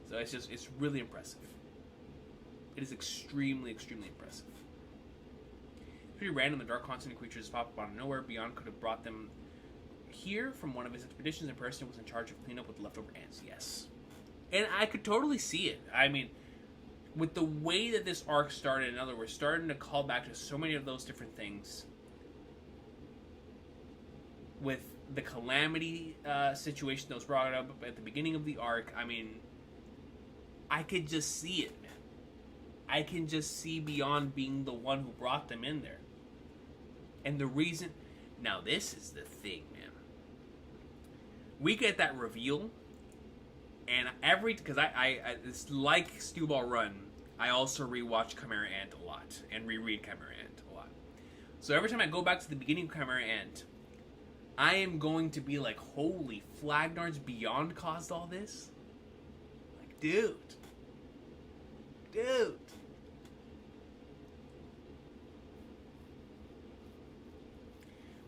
So it's really impressive. It is extremely, extremely impressive. It's pretty random the Dark Continent creatures pop up out of nowhere. Beyond could have brought them here from one of his expeditions, and person was in charge of cleanup with leftover ants. Yes. And I could totally see it. I mean, with the way that this arc started, in other words, starting to call back to so many of those different things. With the Calamity situation that was brought up at the beginning of the arc, I mean, I could just see it, man. I can just see Beyond being the one who brought them in there. And the reason... Now, this is the thing, man. We get that reveal, and because it's like Stewball Run, I also rewatch Chimera Ant a lot, and reread Chimera Ant a lot. So every time I go back to the beginning of Chimera Ant, I am going to be like, holy flagnards, Beyond caused all this? Like, dude.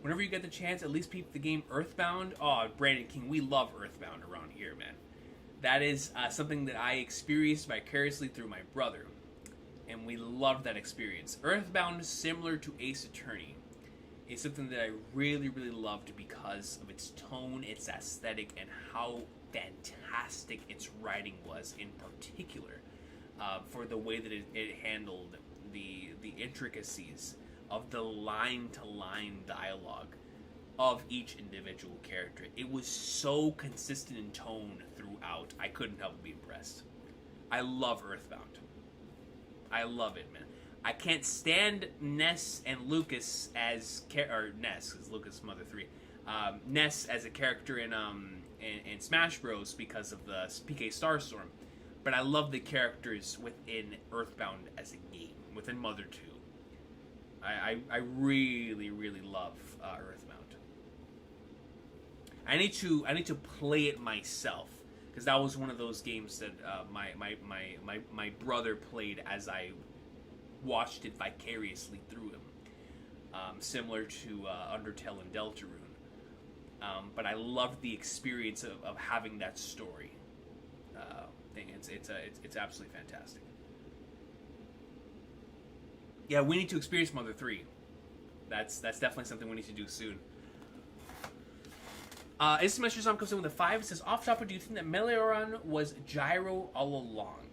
Whenever you get the chance, at least peep the game Earthbound. Oh, Brandon King, we love Earthbound around here, man. That is something that I experienced vicariously through my brother, and we loved that experience. Earthbound, similar to Ace Attorney, is something that I really, really loved because of its tone, its aesthetic, and how fantastic its writing was in particular. For the way that it handled the intricacies of the line-to-line dialogue of each individual character. It was so consistent in tone throughout. I couldn't help but be impressed. I love Earthbound. I love it, man. I can't stand Ness and Lucas as or Ness, because Lucas is Mother 3. Ness as a character in Smash Bros. Because of the PK Starstorm. But I love the characters within Earthbound as a game, within Mother 2. I really, really love Earthbound. I need to play it myself, because that was one of those games that my brother played as I watched it vicariously through him, similar to Undertale and Deltarune. But I loved the experience of having that story thing. It's absolutely fantastic. Yeah, we need to experience Mother 3. That's definitely something we need to do soon. Semester Song comes in with a 5. It says, off topic, do you think that Meleoron was Gyro all along?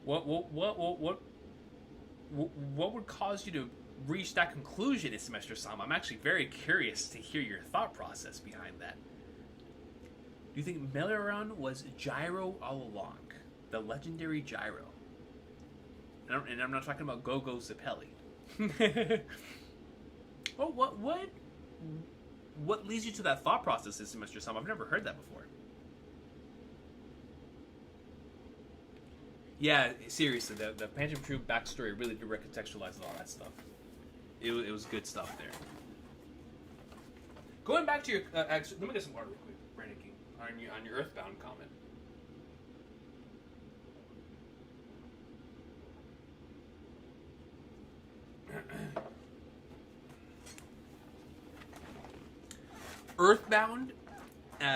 What would cause you to reach that conclusion, in Semester Song? I'm actually very curious to hear your thought process behind that. Do you think Meleoron was Gyro all along? The legendary Gyro. And I'm not talking about Gogo Zapelli. Oh, what leads you to that thought process, this Semester Sam? I've never heard that before. Yeah, seriously, the Phantom Troop backstory really did recontextualize all that stuff. It was good stuff there. Going back to your... let me get some water real quick, Brandon King, on your Earthbound comment. Earthbound,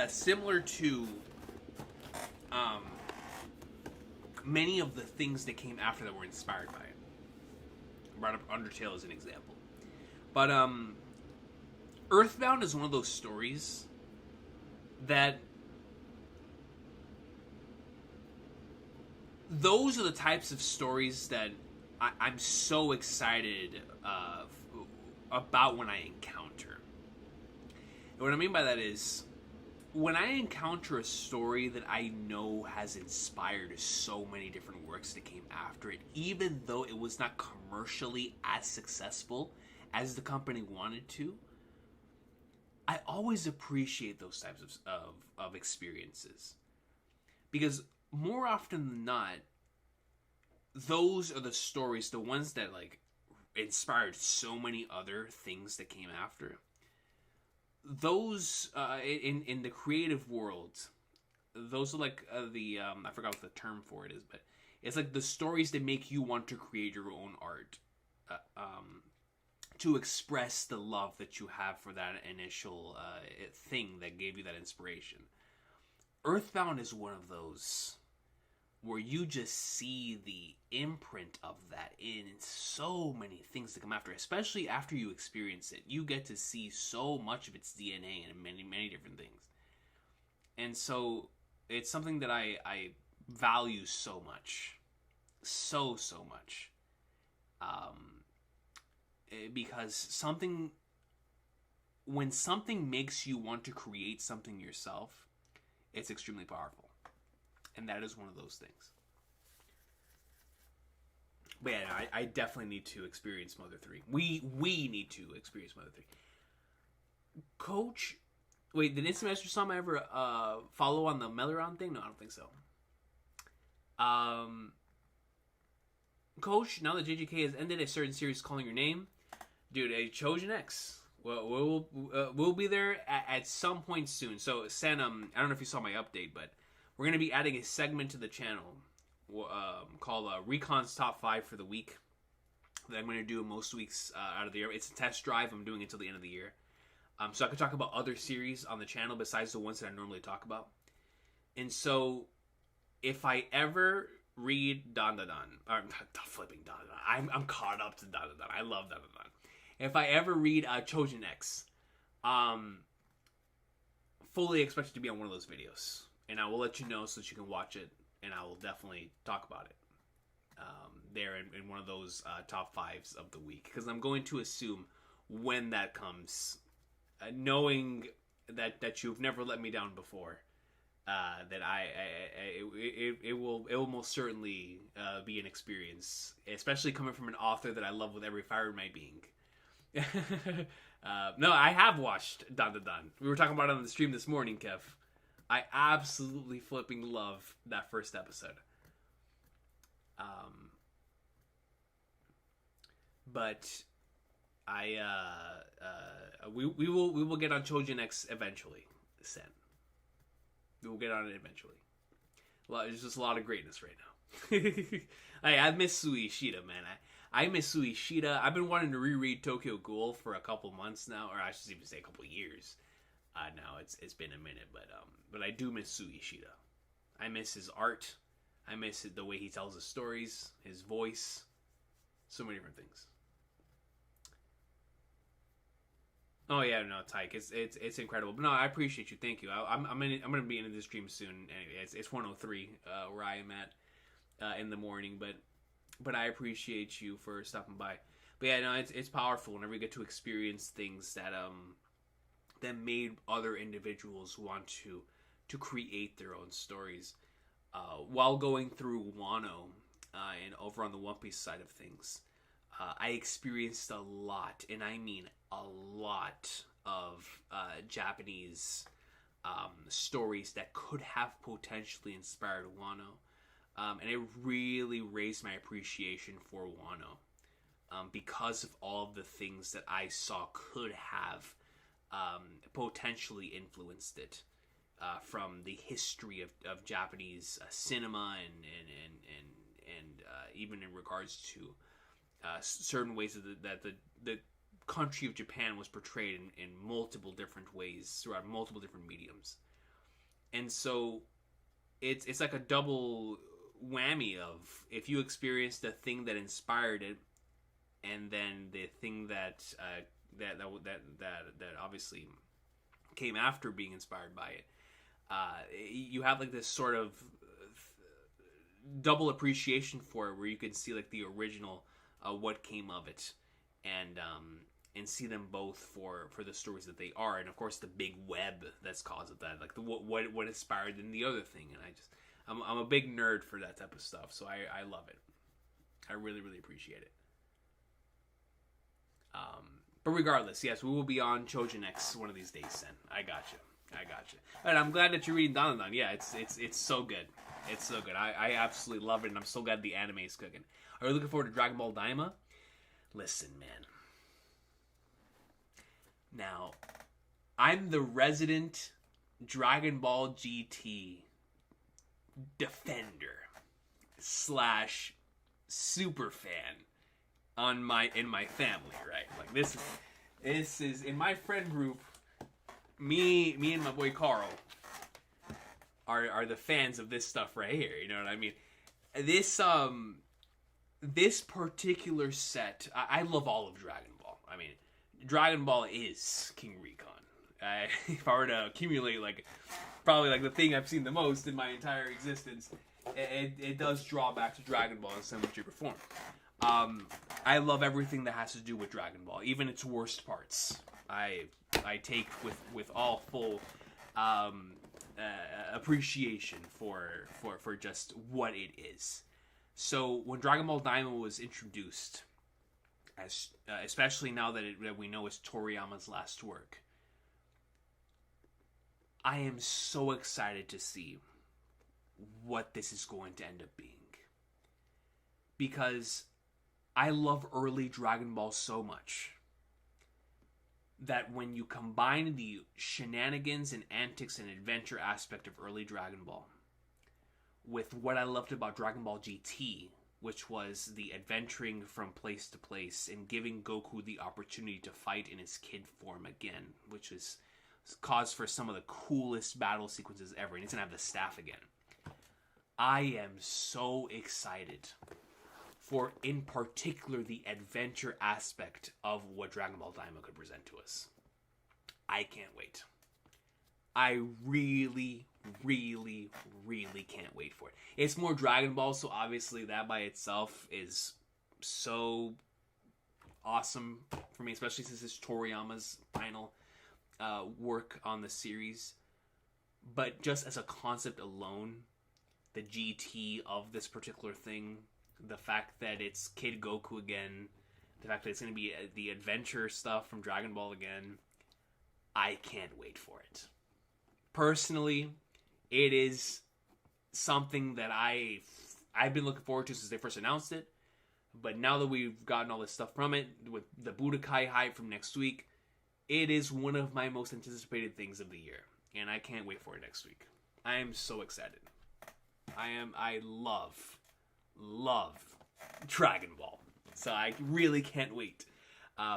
similar to many of the things that came after that were inspired by it. I brought up Undertale as an example. But Earthbound is one of those stories that those are the types of stories that I'm so excited about when I encounter. And what I mean by that is, when I encounter a story that I know has inspired so many different works that came after it, even though it was not commercially as successful as the company wanted to, I always appreciate those types of experiences. Because more often than not, those are the stories, the ones that like inspired so many other things that came after. Those in the creative world, those are like the I forgot what the term for it is, but it's like the stories that make you want to create your own art, to express the love that you have for that initial thing that gave you that inspiration. Earthbound is one of those where you just see the imprint of that in so many things that come after, especially after you experience it. You get to see so much of its DNA in many, many different things. And so it's something that I value so much. So much. Because when something makes you want to create something yourself, it's extremely powerful. And that is one of those things. But yeah, I definitely need to experience Mother 3. We need to experience Mother 3. Coach, wait, did Instant Sama ever follow on the Meleoron thing? No, I don't think so. Coach, now that JJK has ended a certain series calling your name, dude, a Trojan X. We'll be there at some point soon. So, Sen, I don't know if you saw my update, but we're going to be adding a segment to the channel called Recon's Top 5 for the week that I'm going to do most weeks out of the year. It's a test drive. I'm doing it until the end of the year. So I can talk about other series on the channel besides the ones that I normally talk about. And so if I ever read Dan, or flipping Dan, I'm caught up to Dan. I love Dan. If I ever read Trojan X, fully expect it to be on one of those videos. And I will let you know so that you can watch it, and I will definitely talk about it there in one of those top 5s of the week. Because I'm going to assume when that comes, knowing that you've never let me down before, that it will most certainly be an experience, especially coming from an author that I love with every fiber in my being. No, I have watched Dan Dan Dan. We were talking about it on the stream this morning, Kev. I absolutely flipping love that first episode. But we will get on Chojin X eventually, Sen. We will get on it eventually. There's just a lot of greatness right now. I miss Sui Ishida, man. I miss Sui Ishida. I've been wanting to reread Tokyo Ghoul for a couple months now, or I should even say a couple years. Now it's been a minute, but I do miss Sui Ishida. I miss his art. I miss the way he tells his stories, his voice, so many different things. Oh yeah, no, Tyke, it's incredible. But no, I appreciate you. Thank you. I'm gonna be into this stream soon. Anyway, it's 1:03 where I am at in the morning, but I appreciate you for stopping by. But yeah, no, it's powerful whenever you get to experience things that made other individuals want to create their own stories. While going through Wano and over on the One Piece side of things, I experienced a lot, and I mean a lot, of Japanese stories that could have potentially inspired Wano. And it really raised my appreciation for Wano because of all of the things that I saw could have potentially influenced it. From the history of Japanese cinema and even in regards to certain ways that the country of Japan was portrayed in multiple different ways throughout multiple different mediums. And so it's like a double whammy of, if you experienced the thing that inspired it, and then the thing that obviously came after being inspired by it. You have like this sort of double appreciation for it, where you can see like the original, what came of it, and see them both for the stories that they are, and of course the big web that's caused of that, like what inspired in the other thing. And I'm a big nerd for that type of stuff, so I love it. I really, really appreciate it. But regardless, yes, we will be on Chojin X one of these days, Sen. I got you. And I'm glad that you're reading Dan Dan Dan. Yeah, it's so good. It's so good. I absolutely love it, and I'm so glad the anime is cooking. Are you looking forward to Dragon Ball Daima? Listen, man. Now, I'm the resident Dragon Ball GT defender / super fan in my family, right? Like this is in my friend group. Me and my boy Carl are the fans of this stuff right here. You know what I mean? This particular set, I love all of Dragon Ball. I mean, Dragon Ball is King Recon. If I were to accumulate probably the thing I've seen the most in my entire existence, it does draw back to Dragon Ball in some shape or form. I love everything that has to do with Dragon Ball, even its worst parts. I take with all full appreciation for just what it is. So when Dragon Ball Daima was introduced, as especially now that we know it's Toriyama's last work, I am so excited to see what this is going to end up being, because I love early Dragon Ball so much that when you combine the shenanigans and antics and adventure aspect of early Dragon Ball with what I loved about Dragon Ball GT, which was the adventuring from place to place and giving Goku the opportunity to fight in his kid form again, which is cause for some of the coolest battle sequences ever, and he's gonna have the staff again. I am so excited for, in particular, the adventure aspect of what Dragon Ball Daima could present to us. I can't wait. I really, really, really can't wait for it. It's more Dragon Ball, so obviously that by itself is so awesome for me, especially since it's Toriyama's final work on the series, but just as a concept alone, the GT of this particular thing, the fact that it's Kid Goku again, the fact that it's going to be the adventure stuff from Dragon Ball again, I can't wait for it. Personally, it is something that I've been looking forward to since they first announced it. But now that we've gotten all this stuff from it, with the Budokai hype from next week, it is one of my most anticipated things of the year. And I can't wait for it next week. I am so excited. I love Dragon Ball. So I really can't wait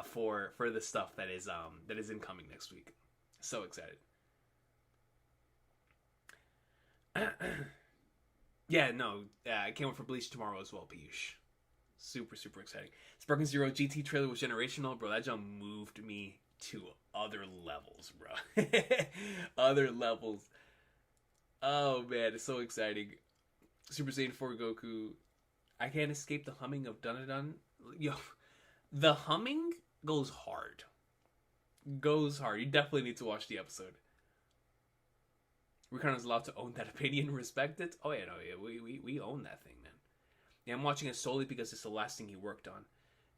for the stuff that is incoming next week. So excited. Yeah, no, I can't wait for Bleach tomorrow as well, Piyush. Super, super exciting. Sparking Zero GT trailer was generational, bro. That jump moved me to other levels, bro. Other levels. Oh, man, it's so exciting. Super Saiyan 4 Goku. I can't escape the humming of Dun-Dun. Yo, the humming goes hard. Goes hard. You definitely need to watch the episode. Recon is allowed to own that opinion and respect it. Oh, yeah, no, yeah. We own that thing, man. Yeah, I'm watching it solely because it's the last thing he worked on.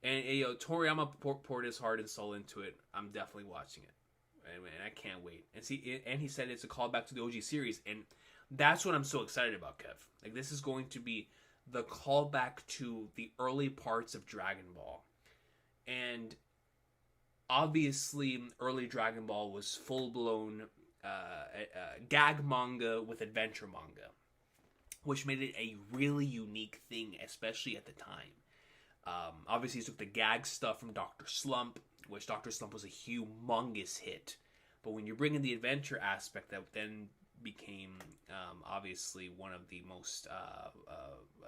And yo, Toriyama poured his heart and soul into it. I'm definitely watching it. And man, I can't wait. And he said it's a callback to the OG series. And that's what I'm so excited about, Kev. Like, this is going to be the callback to the early parts of Dragon Ball. And obviously, early Dragon Ball was full-blown gag manga with adventure manga, which made it a really unique thing, especially at the time. Obviously, he took the gag stuff from Dr. Slump, which Dr. Slump was a humongous hit. But when you bring in the adventure aspect, that then became obviously one of the most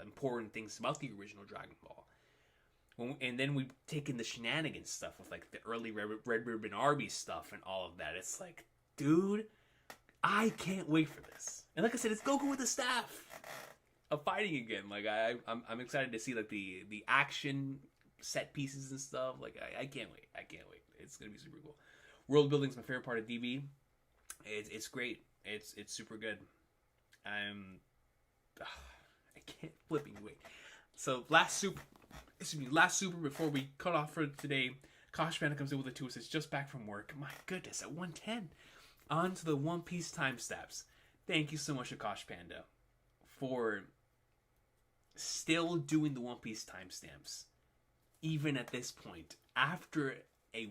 important things about the original Dragon Ball. And then we take in the shenanigans stuff with like the early Red Ribbon Arby stuff and all of that. It's like, dude, I can't wait for this. And like I said, it's Goku with the staff of fighting again. Like I'm excited to see like the action set pieces and stuff. Like I can't wait. I can't wait. It's gonna be super cool. World building is my favorite part of DB. It's great. It's super good. I can't flipping wait. So last super before we cut off for today. Kosh Panda comes in with a 2 assists just back from work. My goodness, at 110. On to the One Piece timestamps. Thank you so much, Akash Panda, for still doing the One Piece timestamps, even at this point, after a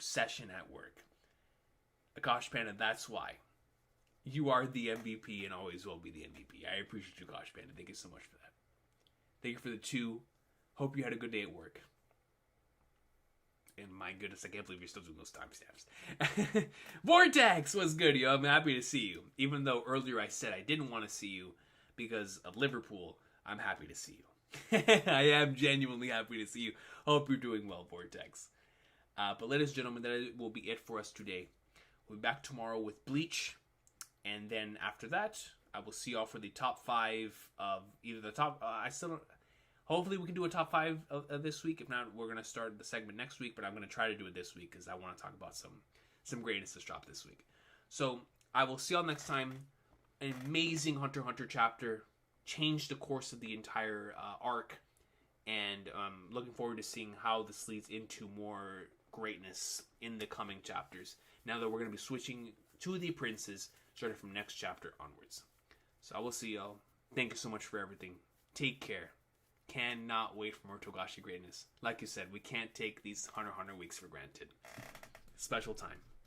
session at work. Akash Panda, that's why. You are the MVP and always will be the MVP. I appreciate you, Akash Panda. Thank you so much for that. Thank you for the 2. Hope you had a good day at work. And my goodness, I can't believe you're still doing those timestamps. Vortex was good, yo. I'm happy to see you. Even though earlier I said I didn't want to see you because of Liverpool, I'm happy to see you. I am genuinely happy to see you. Hope you're doing well, Vortex. But ladies and gentlemen, that will be it for us today. We'll be back tomorrow with Bleach. And then after that, I will see y'all for the top 5 of either the top... I still don't... Hopefully we can do a top 5 of this week. If not, we're going to start the segment next week. But I'm going to try to do it this week because I want to talk about some greatness that's dropped this week. So I will see y'all next time. An amazing Hunter x Hunter chapter. Changed the course of the entire arc. And looking forward to seeing how this leads into more greatness in the coming chapters. Now that we're going to be switching to the princes starting from next chapter onwards. So I will see y'all. Thank you so much for everything. Take care. Cannot wait for more Togashi greatness. Like you said, we can't take these Hunter x Hunter weeks for granted. Special time.